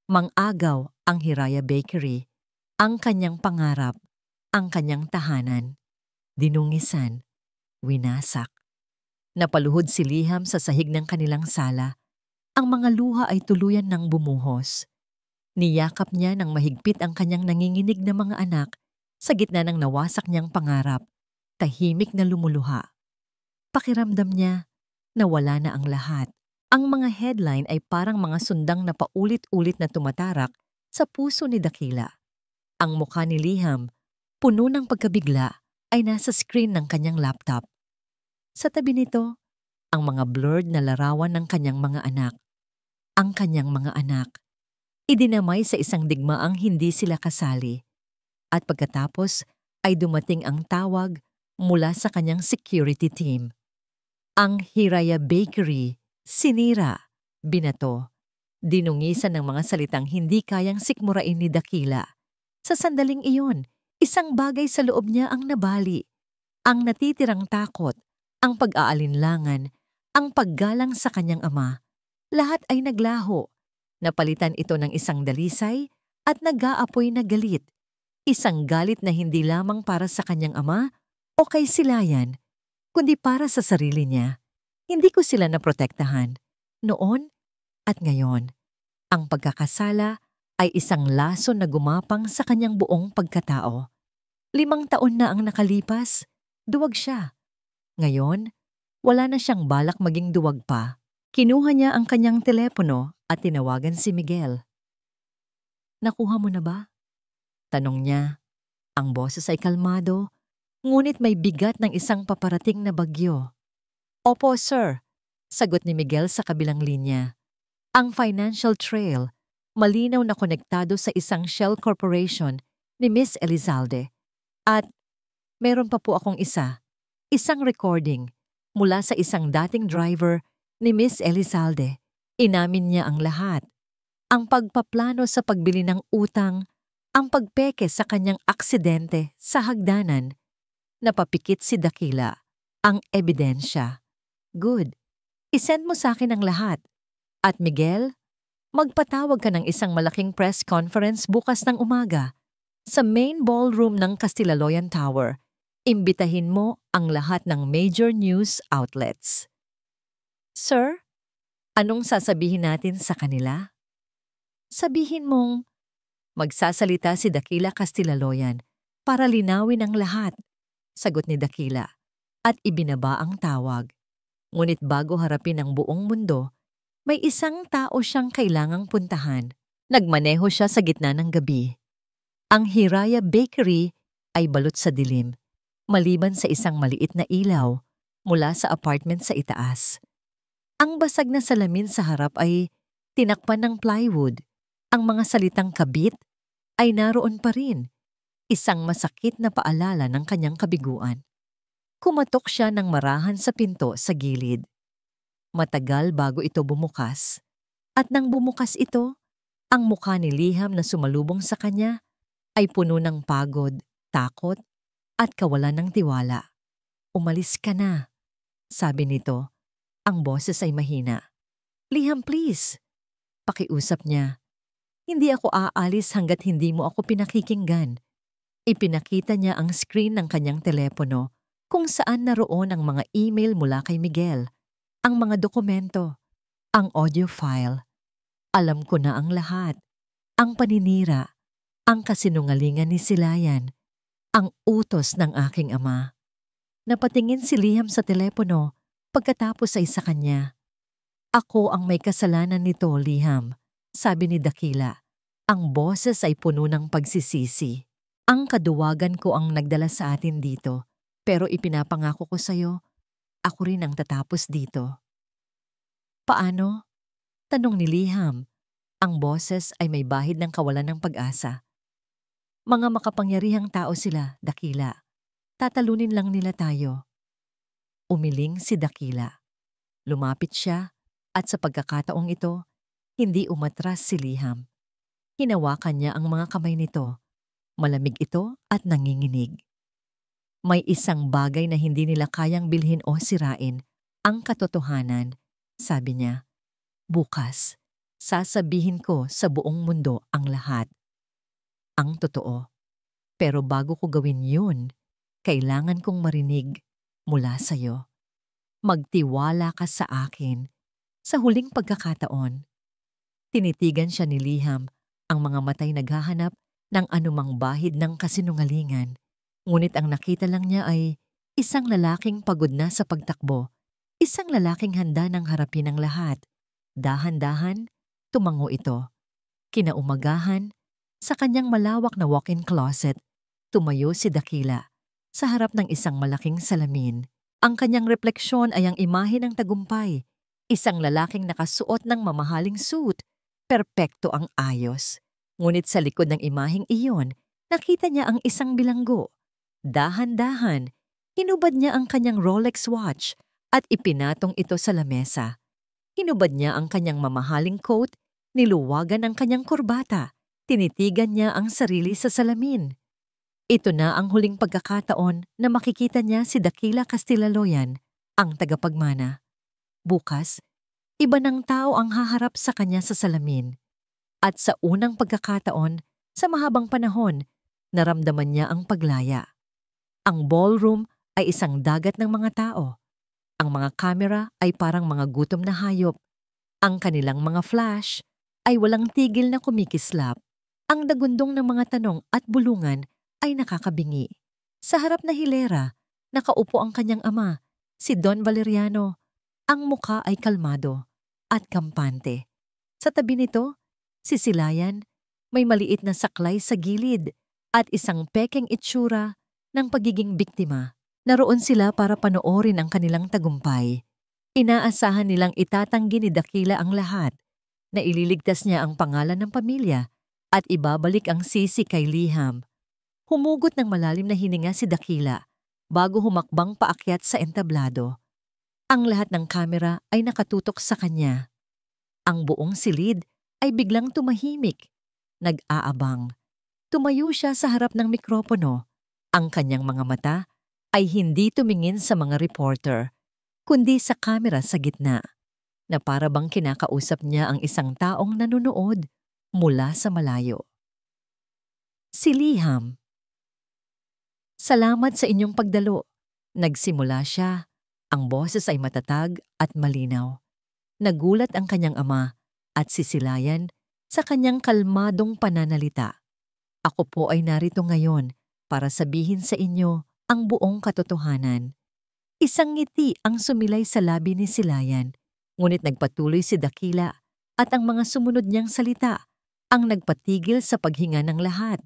S1: mang-agaw ang Hiraya Bakery, ang kanyang pangarap, ang kanyang tahanan. Dinungisan, winasak. Napaluhod si Liham sa sahig ng kanilang sala. Ang mga luha ay tuluyan ng bumuhos. Niyakap niya ng mahigpit ang kanyang nanginginig na mga anak sa gitna ng nawasak niyang pangarap, tahimik na lumuluha. Pakiramdam niya na wala na ang lahat. Ang mga headline ay parang mga sundang na paulit-ulit na tumatarak sa puso ni Dakila. Ang mukha ni Liham, puno ng pagkabigla, ay nasa screen ng kanyang laptop. Sa tabi nito, ang mga blurred na larawan ng kanyang mga anak. Ang kanyang mga anak. Idinamay sa isang digmaang hindi sila kasali. At pagkatapos ay dumating ang tawag mula sa kanyang security team. Ang Hiraya Bakery, sinira, binato, dinungisan ng mga salitang hindi kayang sikmurain ni Dakila. Sa sandaling iyon, isang bagay sa loob niya ang nabali. Ang natitirang takot, ang pag-aalinlangan, ang paggalang sa kanyang ama. Lahat ay naglaho. Napalitan ito ng isang dalisay at nag-aapoy na galit. Isang galit na hindi lamang para sa kanyang ama o kay Silayan, kundi para sa sarili niya. Hindi ko sila naprotektahan, noon at ngayon. Ang pagkakasala ay isang laso na gumapang sa kanyang buong pagkatao. 5 taon na ang nakalipas, duwag siya. Ngayon, wala na siyang balak maging duwag pa. Kinuha niya ang kanyang telepono at tinawagan si Miguel. "Nakuha mo na ba?" tanong niya. Ang boses ay kalmado, ngunit may bigat ng isang paparating na bagyo. "Opo, sir," sagot ni Miguel sa kabilang linya. Ang financial trail, malinaw na konektado sa isang shell corporation ni Miss Elizalde. At meron pa po akong isang recording mula sa isang dating driver ni Miss Elizalde. Inamin niya ang lahat. Ang pagpaplano sa pagbili ng utang, ang pagpeke sa kanyang aksidente sa hagdanan. Napapikit si Dakila. Ang ebidensya. "Good. Isend mo sa akin ang lahat. At Miguel, magpatawag ka ng isang malaking press conference bukas ng umaga sa main ballroom ng Castilaloyan Tower. Imbitahin mo ang lahat ng major news outlets." "Sir, anong sasabihin natin sa kanila?" "Sabihin mong..." Magsasalita si Dakila Castilaloyan para linawin ang lahat, sagot ni Dakila, at ibinaba ang tawag. Ngunit bago harapin ang buong mundo, may isang tao siyang kailangang puntahan. Nagmaneho siya sa gitna ng gabi. Ang Hiraya Bakery ay balot sa dilim, maliban sa isang maliit na ilaw mula sa apartment sa itaas. Ang basag na salamin sa harap ay tinakpan ng plywood. Ang mga salitang kabit ay naroon pa rin, isang masakit na paalala ng kanyang kabiguan. Kumatok siya ng marahan sa pinto sa gilid. Matagal bago ito bumukas. At nang bumukas ito, ang mukha ni Liham na sumalubong sa kanya ay puno ng pagod, takot, at kawalan ng tiwala. "Umalis ka na," sabi nito. Ang boses ay mahina. "Liham, please." Pakiusap niya. "Hindi ako aalis hanggat hindi mo ako pinakikinggan." Ipinakita niya ang screen ng kanyang telepono kung saan naroon ang mga email mula kay Miguel, ang mga dokumento, ang audio file. "Alam ko na ang lahat. Ang paninira, ang kasinungalingan ni Silayan, ang utos ng aking ama." Napatingin si Liham sa telepono pagkatapos ay sa kanya. "Ako ang may kasalanan nito, Liham," sabi ni Dakila. Ang boses ay puno ng pagsisisi. "Ang kaduwagan ko ang nagdala sa atin dito, pero ipinapangako ko sa'yo, ako rin ang tatapos dito." "Paano?" tanong ni Liham. Ang boses ay may bahid ng kawalan ng pag-asa. "Mga makapangyarihang tao sila, Dakila. Tatalunin lang nila tayo." Umiling si Dakila. Lumapit siya at sa pagkakataong ito, hindi umatras si Liham. Hinawakan niya ang mga kamay nito. Malamig ito at nanginginig. "May isang bagay na hindi nila kayang bilhin o sirain, ang katotohanan," sabi niya. "Bukas, sasabihin ko sa buong mundo ang lahat. Ang totoo. Pero bago ko gawin yun, kailangan kong marinig mula sa'yo. Magtiwala ka sa akin." Sa huling pagkakataon, tinitigan siya ni Liham, ang mga matay naghahanap ng anumang bahid ng kasinungalingan. Ngunit ang nakita lang niya ay isang lalaking pagod na sa pagtakbo, isang lalaking handa ng harapin ang lahat. Dahan-dahan, tumango ito. Kinaumagahan, sa kanyang malawak na walk-in closet, tumayo si Dakila sa harap ng isang malaking salamin. Ang kanyang refleksyon ay ang imahe ng tagumpay, isang lalaking nakasuot ng mamahaling suit, perpekto ang ayos. Ngunit sa likod ng imaheng iyon, nakita niya ang isang bilanggo. Dahan-dahan, hinubad niya ang kanyang Rolex watch at ipinatong ito sa lamesa. Hinubad niya ang kanyang mamahaling coat, niluwagan ang kanyang kurbata, tinitigan niya ang sarili sa salamin. Ito na ang huling pagkakataon na makikita niya si Dakila Castilaloyan, ang tagapagmana. Bukas, iba ng tao ang haharap sa kanya sa salamin. At sa unang pagkakataon, sa mahabang panahon, naramdaman niya ang paglaya. Ang ballroom ay isang dagat ng mga tao. Ang mga kamera ay parang mga gutom na hayop. Ang kanilang mga flash ay walang tigil na kumikislap. Ang dagundong ng mga tanong at bulungan ay nakakabingi. Sa harap na hilera, nakaupo ang kanyang ama, si Don Valeriano. Ang mukha ay kalmado at kampante. Sa tabi nito, si Silayan, may maliit na saklay sa gilid at isang pekeng itsura ng pagiging biktima. Naroon sila para panoorin ang kanilang tagumpay. Inaasahan nilang itatanggi ni Dakila ang lahat, na ililigtas niya ang pangalan ng pamilya at ibabalik ang sisi kay Liham. Humugot ng malalim na hininga si Dakila bago humakbang paakyat sa entablado. Ang lahat ng kamera ay nakatutok sa kanya. Ang buong silid ay biglang tumahimik, nag-aabang. Tumayo siya sa harap ng mikropono. Ang kanyang mga mata ay hindi tumingin sa mga reporter, kundi sa kamera sa gitna, na para bang kinakausap niya ang isang taong nanonood mula sa malayo. Si Liham. Salamat sa inyong pagdalo. Nagsimula siya. Ang boses ay matatag at malinaw. Nagulat ang kanyang ama at si Silayan sa kanyang kalmadong pananalita. Ako po ay narito ngayon para sabihin sa inyo ang buong katotohanan. Isang ngiti ang sumilay sa labi ni Silayan, ngunit nagpatuloy si Dakila at ang mga sumunod niyang salita ang nagpatigil sa paghinga ng lahat.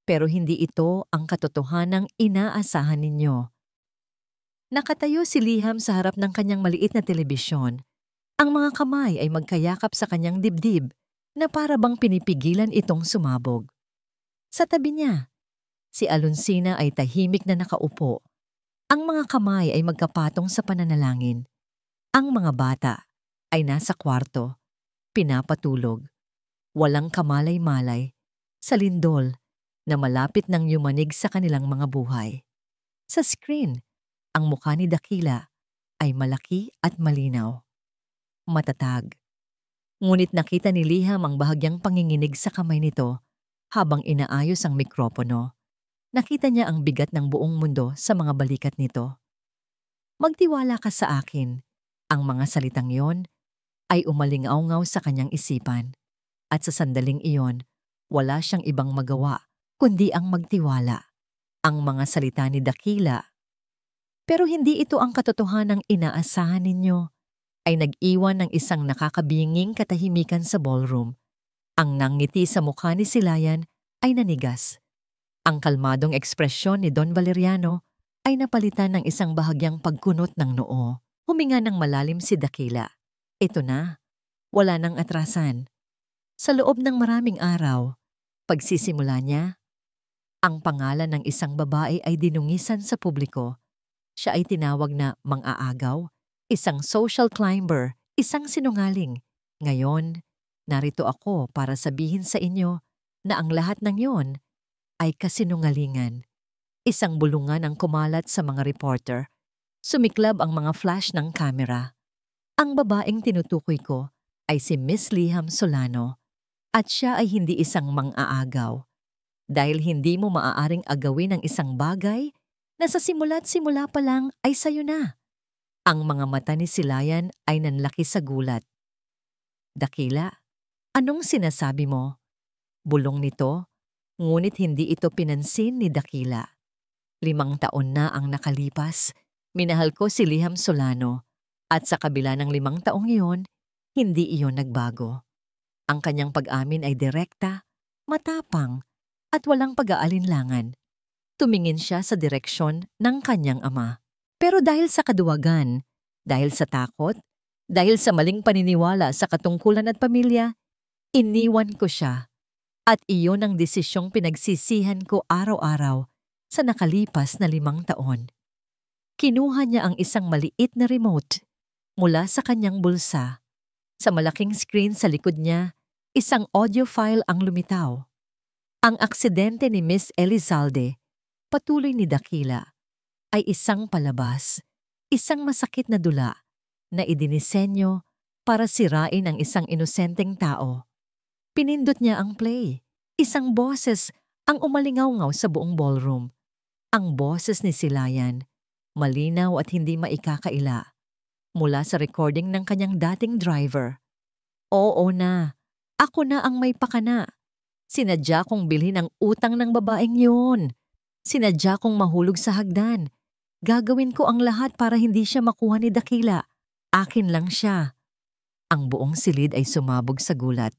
S1: Pero hindi ito ang katotohanang inaasahan ninyo. Nakatayo si Liham sa harap ng kanyang maliit na telebisyon. Ang mga kamay ay magkayakap sa kanyang dibdib na para bang pinipigilan itong sumabog. Sa tabi niya, si Alonsina ay tahimik na nakaupo. Ang mga kamay ay magkapatong sa pananalangin. Ang mga bata ay nasa kwarto, pinapatulog. Walang kamalay-malay, sa lindol na malapit nang yumanig sa kanilang mga buhay. Sa screen, ang mukha ni Dakila ay malaki at malinaw. Matatag. Ngunit nakita ni Liham ang bahagyang panginginig sa kamay nito habang inaayos ang mikropono. Nakita niya ang bigat ng buong mundo sa mga balikat nito. Magtiwala ka sa akin. Ang mga salitang iyon ay umalingaw-ngaw sa kanyang isipan. At sa sandaling iyon, wala siyang ibang magawa kundi ang magtiwala. Ang mga salita ni Dakila. Pero hindi ito ang katotohanang inaasahan ninyo. Ay nag-iwan ng isang nakakabinging katahimikan sa ballroom. Ang nangiti sa mukha ni Silayan ay nanigas. Ang kalmadong ekspresyon ni Don Valeriano ay napalitan ng isang bahagyang pagkunot ng noo. Huminga ng malalim si Dakila. Ito na. Wala nang atrasan. Sa loob ng maraming araw, pagsisimula niya, ang pangalan ng isang babae ay dinungisan sa publiko. Siya ay tinawag na mang-aagaw, isang social climber, isang sinungaling. Ngayon, narito ako para sabihin sa inyo na ang lahat ng yon ay kasinungalingan. Isang bulungan ang kumalat sa mga reporter. Sumiklab ang mga flash ng kamera. Ang babaeng tinutukoy ko ay si Miss Liham Solano at siya ay hindi isang mang-aagaw. Dahil hindi mo maaaring agawin ang isang bagay na sa simula't simula pa lang ay sayo na. Ang mga mata ni Silayan ay nanlaki sa gulat. Dakila, anong sinasabi mo? Bulong nito, ngunit hindi ito pinansin ni Dakila. 5 taon na ang nakalipas, minahal ko si Liham Solano at sa kabila ng 5 taong iyon, hindi iyon nagbago. Ang kanyang pag-amin ay direkta, matapang, at walang pag-aalinlangan. Tumingin siya sa direksyon ng kanyang ama. Pero dahil sa kaduwagan, dahil sa takot, dahil sa maling paniniwala sa katungkulan at pamilya, Iniwan ko siya at iyon ang desisyong pinagsisihan ko araw-araw sa nakalipas na 5 taon. Kinuha niya ang isang maliit na remote mula sa kanyang bulsa. Sa malaking screen sa likod niya, isang audio file ang lumitaw. Ang aksidente ni Miss Elizalde, patuloy ni Dakila, ay isang palabas, isang masakit na dula na idinisenyo para sirain ang isang inosenteng tao. Pinindot niya ang play. Isang boses ang umalingaw-ngaw sa buong ballroom. Ang boses ni Silayan, malinaw at hindi maikakaila, mula sa recording ng kanyang dating driver. Oo na, ako na ang may pakana. Sinadya kong bilhin ang utang ng babaeng yun. Sinadya kong mahulog sa hagdan. Gagawin ko ang lahat para hindi siya makuha ni Dakila. Akin lang siya. Ang buong silid ay sumabog sa gulat.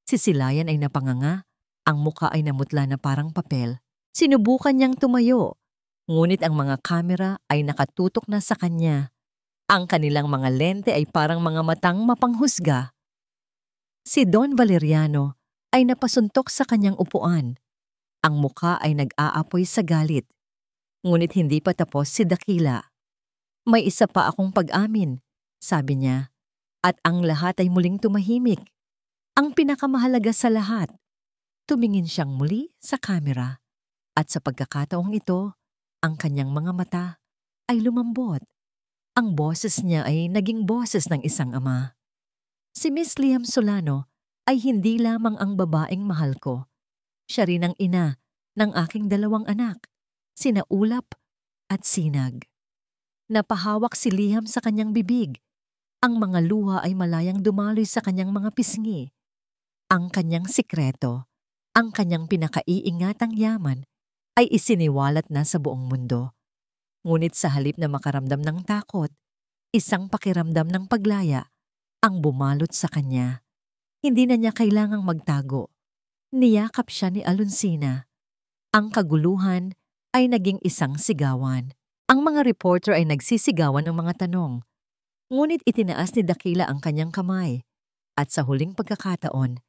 S1: Si Silayan ay napanganga, ang muka ay namutla na parang papel. Sinubukan niyang tumayo, ngunit ang mga kamera ay nakatutok na sa kanya. Ang kanilang mga lente ay parang mga matang mapanghusga. Si Don Valeriano ay napasuntok sa kanyang upuan. Ang muka ay nag-aapoy sa galit. Ngunit hindi pa tapos si Dakila. May isa pa akong pag-amin, sabi niya, at ang lahat ay muling tumahimik. Ang pinakamahalaga sa lahat, tumingin siyang muli sa kamera at sa pagkakataong ito, ang kanyang mga mata ay lumambot. Ang boses niya ay naging boses ng isang ama. Si Miss Liam Solano ay hindi lamang ang babaeng mahal ko. Siya rin ang ina ng aking 2 anak, sina Ulap at Sinag. Napahawak si Liam sa kanyang bibig. Ang mga luha ay malayang dumaloy sa kanyang mga pisngi. Ang kanyang sikreto, ang kanyang pinakaiingatang yaman, ay isiniwalat na sa buong mundo. Ngunit sa halip na makaramdam ng takot, isang pakiramdam ng paglaya ang bumalot sa kanya. Hindi na niya kailangang magtago. Niyakap siya ni Alonsina. Ang kaguluhan ay naging isang sigawan. Ang mga reporter ay nagsisigawan ng mga tanong. Ngunit itinaas ni Dakila ang kanyang kamay at sa huling pagkakataon,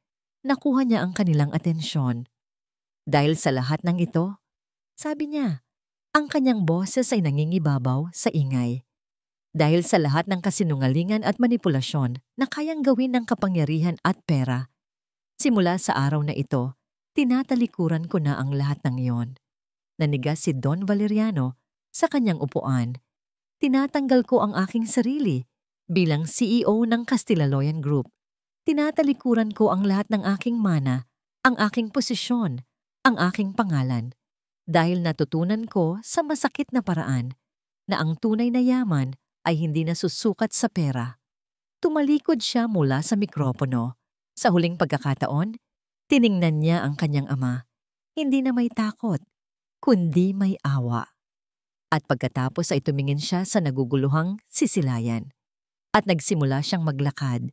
S1: nakuha niya ang kanilang atensyon. Dahil sa lahat ng ito, sabi niya, ang kanyang boses ay nangingibabaw sa ingay. Dahil sa lahat ng kasinungalingan at manipulasyon na kayang gawin ng kapangyarihan at pera, simula sa araw na ito, tinatalikuran ko na ang lahat ng iyon. Nanigas si Don Valeriano sa kanyang upuan. Tinatanggal ko ang aking sarili bilang CEO ng Castilla-Loyan Group. Tinatalikuran ko ang lahat ng aking mana, ang aking posisyon, ang aking pangalan. Dahil natutunan ko sa masakit na paraan na ang tunay na yaman ay hindi nasusukat sa pera. Tumalikod siya mula sa mikropono. Sa huling pagkakataon, tiningnan niya ang kanyang ama. Hindi na may takot, kundi may awa. At pagkatapos ay tumingin siya sa naguguluhang sisilayan. At nagsimula siyang maglakad.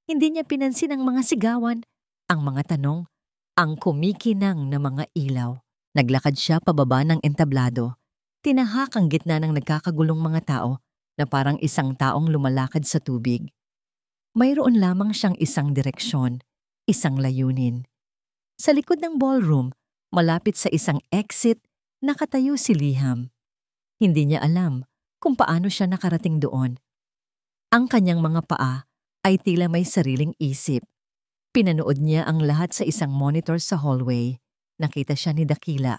S1: Hindi niya pinansin ang mga sigawan, ang mga tanong, ang kumikinang na mga ilaw. Naglakad siya pababa ng entablado. Tinahak ang gitna ng nagkakagulong mga tao na parang isang taong lumalakad sa tubig. Mayroon lamang siyang isang direksyon, isang layunin. Sa likod ng ballroom, malapit sa isang exit, nakatayo si Liam. Hindi niya alam kung paano siya nakarating doon. Ang kanyang mga paa ay tila may sariling isip. Pinanood niya ang lahat sa isang monitor sa hallway. Nakita siya ni Dakila.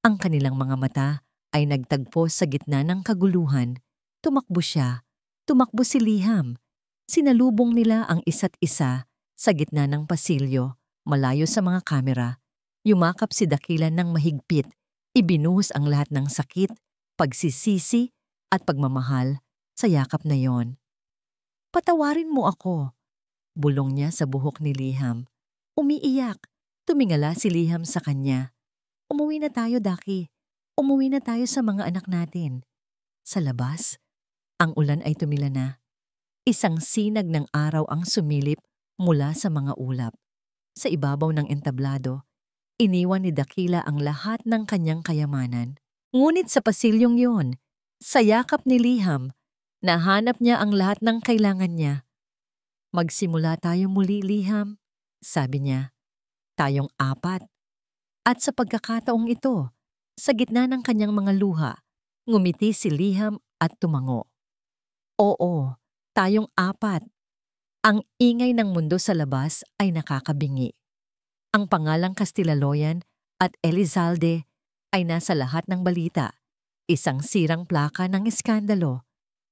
S1: Ang kanilang mga mata ay nagtagpo sa gitna ng kaguluhan. Tumakbo siya. Tumakbo si Liam. Sinalubong nila ang isa't isa sa gitna ng pasilyo, malayo sa mga kamera. Yumakap si Dakila ng mahigpit. Ibinuhos ang lahat ng sakit, pagsisisi at pagmamahal sa yakap na yon. Patawarin mo ako, bulong niya sa buhok ni Liam. Umiiyak. Tumingala si Liam sa kanya. Umuwi na tayo, Daki. Umuwi na tayo sa mga anak natin. Sa labas, ang ulan ay tumila na. Isang sinag ng araw ang sumilip mula sa mga ulap. Sa ibabaw ng entablado, iniwan ni Dakila ang lahat ng kanyang kayamanan. Ngunit sa pasilyong yon, sa yakap ni Liam, nahanap niya ang lahat ng kailangan niya. Magsimula tayo muli, Liam. sabi niya. Tayong apat. At sa pagkakataong ito, sa gitna ng kanyang mga luha, ngumiti si Liham at tumango. Oo, tayong apat. Ang ingay ng mundo sa labas ay nakakabingi. Ang pangalang Castilaloyan at Elizalde ay nasa lahat ng balita. Isang sirang plaka ng iskandalo,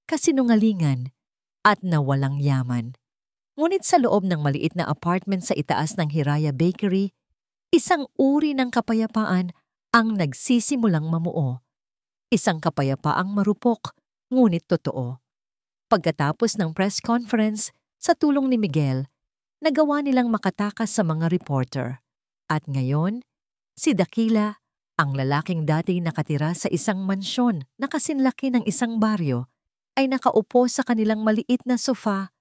S1: kasinungalingan, at nawalang yaman. Ngunit sa loob ng maliit na apartment sa itaas ng Hiraya Bakery, isang uri ng kapayapaan ang nagsisimulang mamuo. Isang kapayapaang marupok, ngunit totoo. Pagkatapos ng press conference, sa tulong ni Miguel, nagawa nilang makatakas sa mga reporter. At ngayon, si Dakila, ang lalaking dati nakatira sa isang mansyon na kasinlaki ng isang baryo, ay nakaupo sa kanilang maliit na sofa,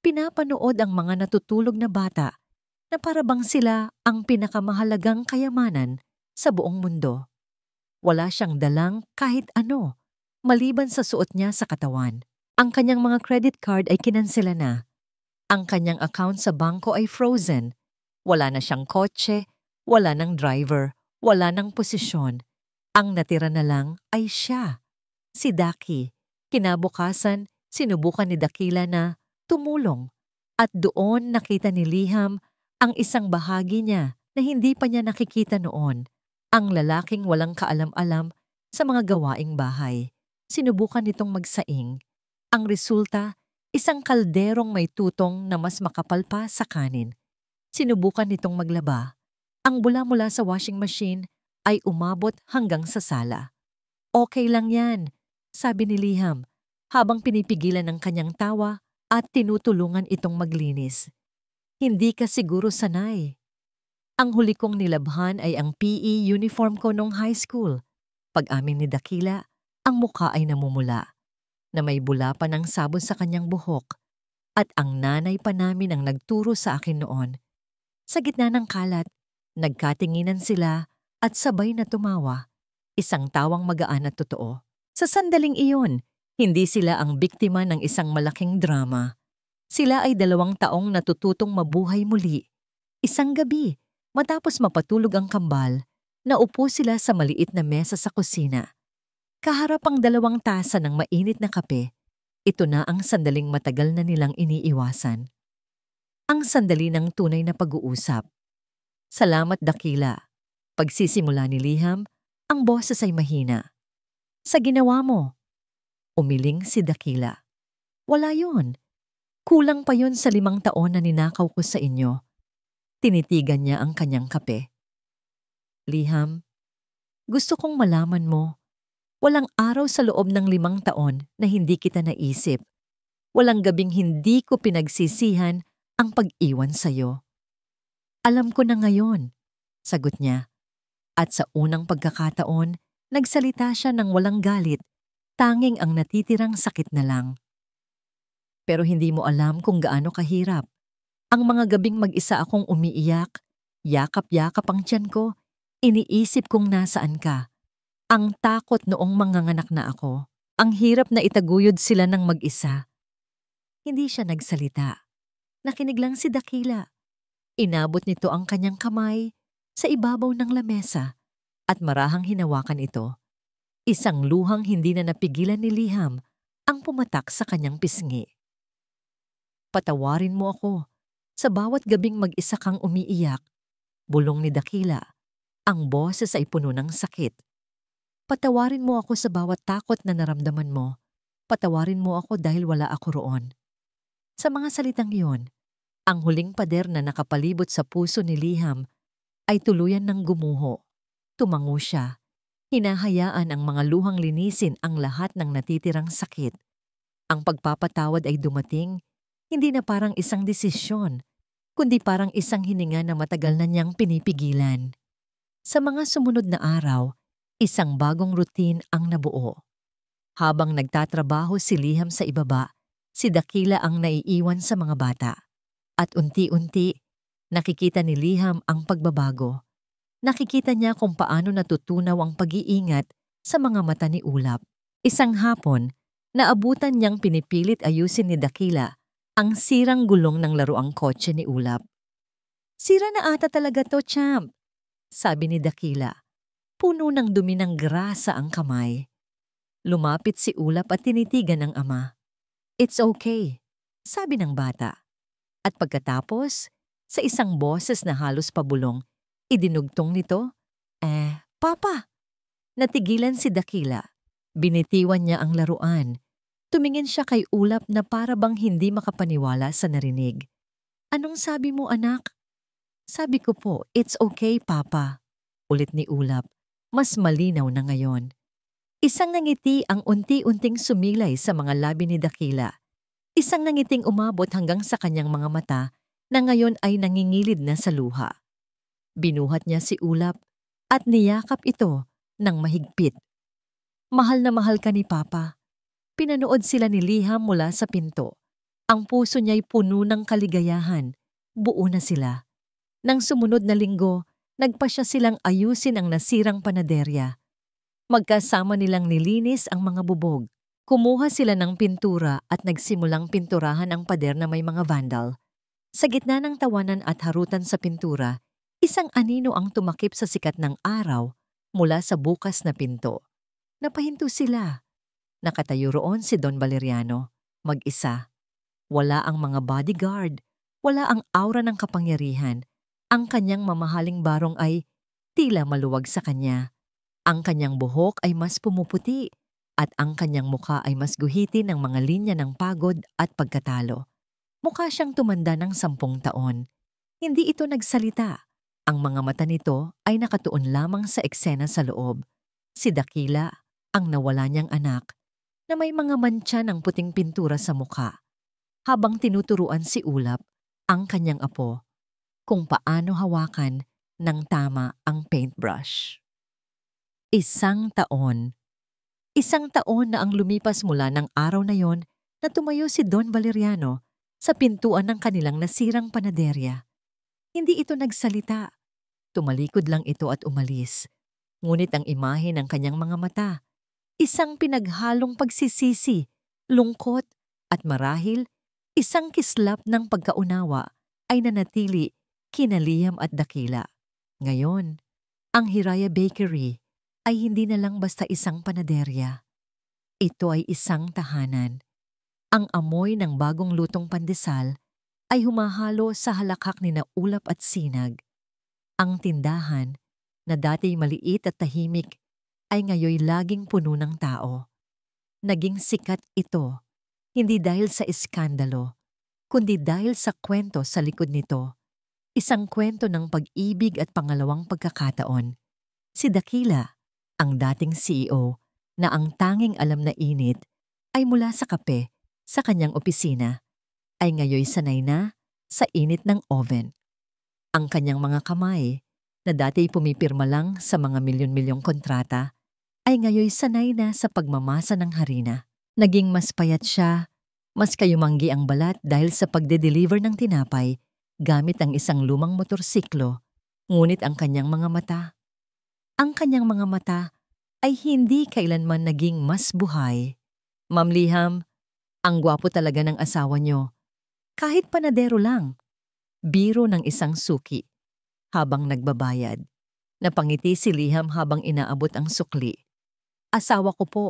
S1: pinapanood ang mga natutulog na bata na parabang sila ang pinakamahalagang kayamanan sa buong mundo. Wala siyang dalang kahit ano, maliban sa suot niya sa katawan. Ang kanyang mga credit card ay kinansela na. Ang kanyang account sa bangko ay frozen. Wala na siyang kotse, wala ng driver, wala ng posisyon. Ang natira na lang ay siya, si Daki. Kinabukasan, sinubukan ni Dakila na tumulong. At doon nakita ni Liham ang isang bahagi niya na hindi pa niya nakikita noon. Ang lalaking walang kaalam-alam sa mga gawaing bahay. Sinubukan nitong magsaing. Ang resulta, isang kalderong may tutong na mas makapal pa sa kanin. Sinubukan nitong maglaba. Ang bula mula sa washing machine ay umabot hanggang sa sala. Okay lang yan, sabi ni Liham, habang pinipigilan ng kanyang tawa at tinutulungan itong maglinis. Hindi ka siguro sanay. Ang huli kong nilabhan ay ang PE uniform ko nung high school. Pag-amin ni Dakila, ang mukha ay namumula, na may bula pa ng sabon sa kanyang buhok, at ang nanay pa namin ang nagturo sa akin noon. Sa gitna ng kalat, nagkatinginan sila at sabay na tumawa, isang tawang magaan at totoo. Sa sandaling iyon, hindi sila ang biktima ng isang malaking drama. Sila ay 2 taong natututong mabuhay muli. Isang gabi, matapos mapatulog ang kambal, naupo sila sa maliit na mesa sa kusina. Kaharap ang 2 tasa ng mainit na kape. Ito na ang sandaling matagal na nilang iniiwasan. Ang sandali ng tunay na pag-uusap. Salamat, Dakila. Pagsisimula ni Liham, ang boses ay mahina. Sa ginawa mo. Umiling si Dakila. Wala yun. Kulang pa yun sa 5 taon na ninakaw ko sa inyo. Tinitigan niya ang kanyang kape. Liham, gusto kong malaman mo, walang araw sa loob ng 5 taon na hindi kita naisip. Walang gabing hindi ko pinagsisihan ang pag-iwan sa'yo. Alam ko na ngayon, sagot niya. At sa unang pagkakataon, nagsalita siya ng walang galit, tanging ang natitirang sakit na lang. Pero hindi mo alam kung gaano kahirap. Ang mga gabing mag-isa akong umiiyak, yakap-yakap ang tiyan ko, iniisip kong nasaan ka. Ang takot noong manganganak na ako. Ang hirap na itaguyod sila ng mag-isa. Hindi siya nagsalita. Nakinig lang si Dakila. Inabot nito ang kanyang kamay sa ibabaw ng lamesa at marahang hinawakan ito. Isang luhang hindi na napigilan ni Liham ang pumatak sa kanyang pisngi. Patawarin mo ako. Sa bawat gabing mag-isa kang umiiyak, bulong ni Dakila. Ang boses ay puno ng sakit. Patawarin mo ako sa bawat takot na naramdaman mo. Patawarin mo ako dahil wala ako roon. Sa mga salitang iyon, ang huling pader na nakapalibot sa puso ni Liham ay tuluyan ng gumuho. Tumango siya. Hinahayaan ang mga luhang linisin ang lahat ng natitirang sakit. Ang pagpapatawad ay dumating, hindi na parang isang desisyon, kundi parang isang hininga na matagal na niyang pinipigilan. Sa mga sumunod na araw, isang bagong routine ang nabuo. Habang nagtatrabaho si Liham sa ibaba, si Dakila ang naiiwan sa mga bata. At unti-unti, nakikita ni Liham ang pagbabago. Nakikita niya kung paano natutunaw ang pag-iingat sa mga mata ni Ulap. Isang hapon, naabutan niyang pinipilit ayusin ni Dakila ang sirang gulong ng laruang kotse ni Ulap. Sira na ata talaga to, champ, sabi ni Dakila. Puno ng dumi ng grasa ang kamay. Lumapit si Ulap at tinitigan ng ama. It's okay, sabi ng bata. At pagkatapos, sa isang boses na halos pabulong, idinugtong nito, Papa! Natigilan si Dakila. Binitiwan niya ang laruan. Tumingin siya kay Ulap na para bang hindi makapaniwala sa narinig. Anong sabi mo, anak? Sabi ko po, it's okay, Papa. Ulit ni Ulap. Mas malinaw na ngayon. Isang nangiti ang unti-unting sumilay sa mga labi ni Dakila. Isang nangiting umabot hanggang sa kanyang mga mata na ngayon ay nangingilid na sa luha. Binuhat niya si Ulap at niyakap ito ng mahigpit. Mahal na mahal ka ni Papa. Pinanood sila ni Liham mula sa pinto. Ang puso niya'y puno ng kaligayahan. Buo na sila. Nang sumunod na linggo, nagpasya silang ayusin ang nasirang panaderya. Magkasama nilang nilinis ang mga bubog. Kumuha sila ng pintura at nagsimulang pinturahan ang pader na may mga vandal. Sa gitna ng tawanan at harutan sa pintura, isang anino ang tumakip sa sikat ng araw mula sa bukas na pinto. Napahinto sila. Nakatayo roon si Don Valeriano, mag-isa. Wala ang mga bodyguard, wala ang aura ng kapangyarihan. Ang kanyang mamahaling barong ay tila maluwag sa kanya. Ang kanyang buhok ay mas pumuputi at ang kanyang mukha ay mas guhiti ng mga linya ng pagod at pagkatalo. Mukha siyang tumanda ng 10 taon. Hindi ito nagsalita. Ang mga mata nito ay nakatuon lamang sa eksena sa loob. Si Dakila, ang nawala niyang anak, na may mga mantsa ng puting pintura sa mukha, habang tinuturuan si Ulap, ang kanyang apo, kung paano hawakan ng tama ang paintbrush. 1 taon. 1 taon na ang lumipas mula ng araw na yon na tumayo si Don Valeriano sa pintuan ng kanilang nasirang panaderya. Hindi ito nagsalita. Tumalikod lang ito at umalis. Ngunit ang imahe ng kanyang mga mata, isang pinaghalong pagsisisi, lungkot at marahil, isang kislap ng pagkaunawa ay nanatili kina Liham at Dakila. Ngayon, ang Hiraya Bakery ay hindi na lang basta isang panaderya. Ito ay isang tahanan. Ang amoy ng bagong lutong pandesal ay humahalo sa halakhak ni na Ulap at Sinag. Ang tindahan, na dati maliit at tahimik, ay ngayoy laging puno ng tao. Naging sikat ito, hindi dahil sa iskandalo, kundi dahil sa kwento sa likod nito. Isang kwento ng pag-ibig at pangalawang pagkakataon. Si Dakila, ang dating CEO, na ang tanging alam na init ay mula sa kape sa kanyang opisina, ay ngayoy sanay na sa init ng oven. Ang kanyang mga kamay, na dati pumipirma lang sa mga milyon-milyong kontrata, ay ngayoy sanay na sa pagmamasa ng harina. Naging mas payat siya, mas kayumanggi ang balat dahil sa pagde-deliver ng tinapay gamit ang isang lumang motorsiklo, ngunit ang kanyang mga mata ay hindi kailanman naging mas buhay. Ma'am Liham, ang gwapo talaga ng asawa niyo. Kahit panadero lang. Biro ng isang suki. Habang nagbabayad. Napangiti si Liham habang inaabot ang sukli. Asawa ko po,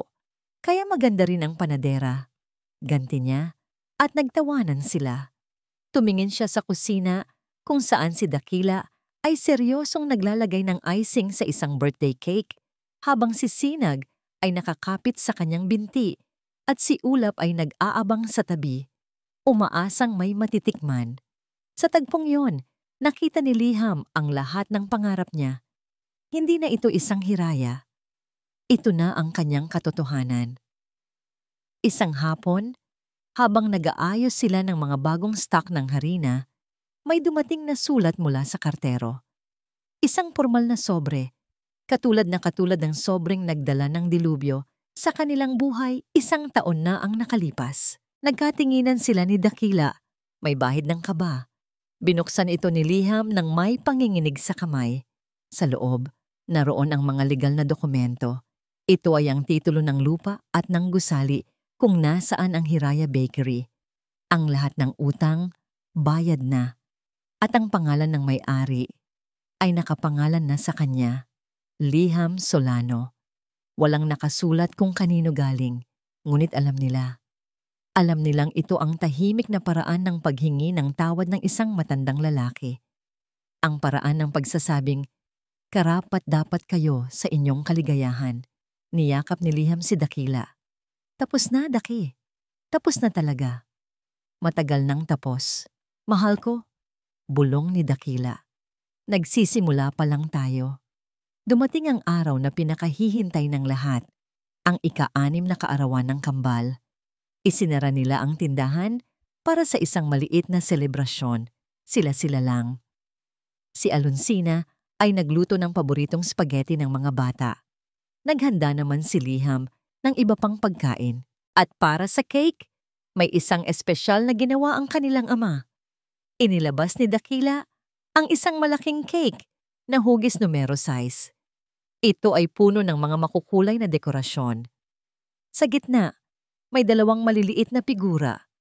S1: kaya maganda rin ang panadera. Ganti niya at nagtawanan sila. Tumingin siya sa kusina kung saan si Dakila ay seryosong naglalagay ng icing sa isang birthday cake habang si Sinag ay nakakapit sa kanyang binti at si Ulap ay nag-aabang sa tabi, umaasang may matitikman. Sa tagpong yon, nakita ni Liham ang lahat ng pangarap niya. Hindi na ito isang hiraya. Ito na ang kanyang katotohanan. Isang hapon, habang nag-aayos sila ng mga bagong stock ng harina, may dumating na sulat mula sa kartero. Isang formal na sobre, katulad ng sobreng nagdala ng dilubyo, sa kanilang buhay 1 taon na ang nakalipas. Nagkatinginan sila ni Dakila, may bahid ng kaba. Binuksan ito ni Liham nang may panginginig sa kamay. Sa loob, naroon ang mga legal na dokumento. Ito ay ang titulo ng lupa at ng gusali kung nasaan ang Hiraya Bakery. Ang lahat ng utang, bayad na. At ang pangalan ng may-ari ay nakapangalan na sa kanya, Liham Solano. Walang nakasulat kung kanino galing, ngunit alam nila. Alam nilang ito ang tahimik na paraan ng paghingi ng tawad ng isang matandang lalaki. Ang paraan ng pagsasabing, karapat-dapat kayo sa inyong kaligayahan. Niyakap ni Liham si Dakila. Tapos na, Daki. Tapos na talaga. Matagal nang tapos. Mahal ko, bulong ni Dakila. Nagsisimula pa lang tayo. Dumating ang araw na pinakahihintay ng lahat, ang ika-6 na kaarawan ng kambal. Isinara nila ang tindahan para sa isang maliit na selebrasyon. Sila-sila lang. Si Alonsina ay nagluto ng paboritong spaghetti ng mga bata. Naghanda naman si Liham ng iba pang pagkain. At para sa cake, may isang espesyal na ginawa ang kanilang ama. Inilabas ni Dakila ang isang malaking cake na hugis numero size. Ito ay puno ng mga makukulay na dekorasyon. Sa gitna, may 2 maliliit na figura.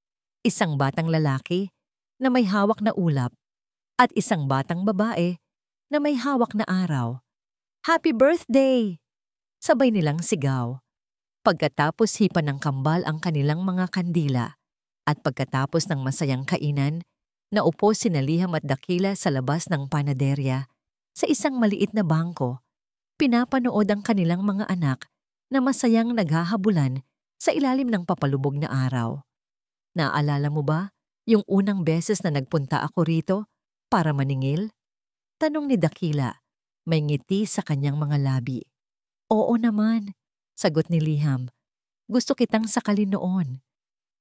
S1: Isang batang lalaki na may hawak na ulap at isang batang babae na may hawak na araw. Happy birthday! Sabay nilang sigaw. Pagkatapos hipa ng kambal ang kanilang mga kandila at pagkatapos ng masayang kainan, naupo sina Liham at Dakila sa labas ng panaderya sa isang maliit na bangko. Pinapanood ang kanilang mga anak na masayang naghahabulan sa ilalim ng papalubog na araw. Naalala mo ba yung unang beses na nagpunta ako rito para maningil? Tanong ni Dakila, may ngiti sa kanyang mga labi. Oo naman, sagot ni Liham. Gusto kitang sakalin noon.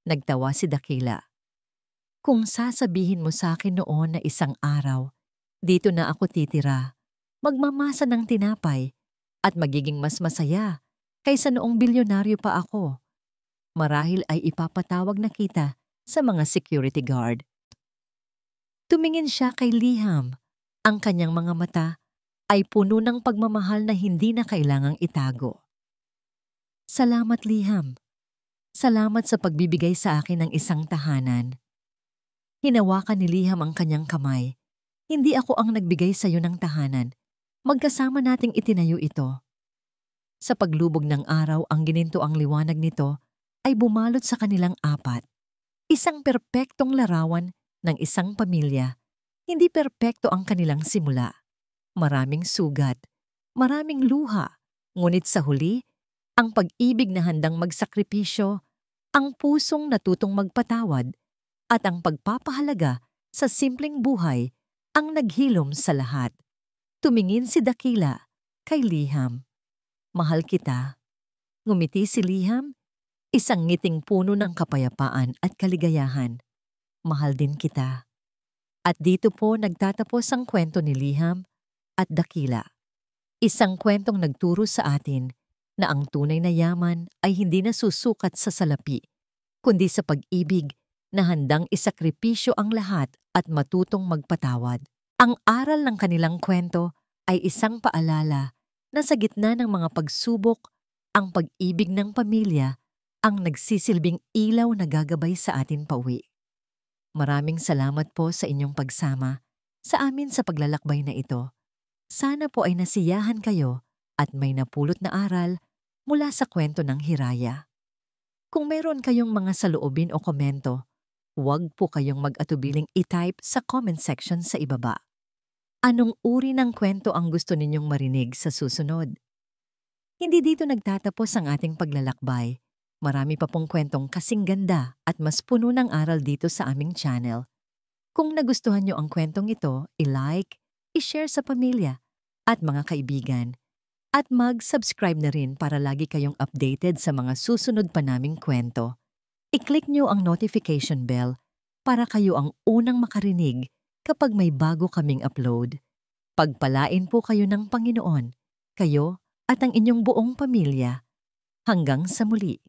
S1: Nagtawa si Dakila. Kung sasabihin mo sa akin noon na isang araw, dito na ako titira, magmamasa ng tinapay, at magiging mas masaya kaysa noong bilyonaryo pa ako. Marahil ay ipapatawag na kita sa mga security guard. Tumingin siya kay Liham. Ang kanyang mga mata ay puno ng pagmamahal na hindi na kailangang itago. Salamat, Liham. Salamat sa pagbibigay sa akin ng isang tahanan. Hinawakan ni Liham ang kanyang kamay. Hindi ako ang nagbigay sa iyo ng tahanan. Magkasama nating itinayo ito. Sa paglubog ng araw, ang ginintoang liwanag nito ay bumalot sa kanilang 4. Isang perpektong larawan ng isang pamilya. Hindi perpekto ang kanilang simula. Maraming sugat, maraming luha, ngunit sa huli, ang pag-ibig na handang magsakripisyo, ang pusong natutong magpatawad, at ang pagpapahalaga sa simpleng buhay ang naghilom sa lahat. Tumingin si Dakila kay Liham. Mahal kita. Ngumiti si Liham, isang ngiting puno ng kapayapaan at kaligayahan. Mahal din kita. At dito po nagtatapos ang kwento ni Liham at Dakila. Isang kwentong nagturo sa atin na ang tunay na yaman ay hindi nasusukat sa salapi, kundi sa pag-ibig na handang isakripisyo ang lahat at matutong magpatawad. Ang aral ng kanilang kwento ay isang paalala na sa gitna ng mga pagsubok, ang pag-ibig ng pamilya ang nagsisilbing ilaw na gagabay sa atin pauwi. Maraming salamat po sa inyong pagsama sa amin sa paglalakbay na ito. Sana po ay nasiyahan kayo at may napulot na aral mula sa kwento ng Hiraya. Kung mayroon kayong mga saloobin o komento, huwag po kayong mag-atubiling i-type sa comment section sa ibaba. Anong uri ng kwento ang gusto ninyong marinig sa susunod? Hindi dito nagtatapos ang ating paglalakbay. Marami pa pong kwentong kasing ganda at mas puno ng aral dito sa aming channel. Kung nagustuhan nyo ang kwentong ito, i-like, i-share sa pamilya at mga kaibigan. At mag-subscribe na rin para lagi kayong updated sa mga susunod pa naming kwento. I-click nyo ang notification bell para kayo ang unang makarinig kapag may bago kaming upload. Pagpalain po kayo ng Panginoon, kayo at ang inyong buong pamilya. Hanggang sa muli.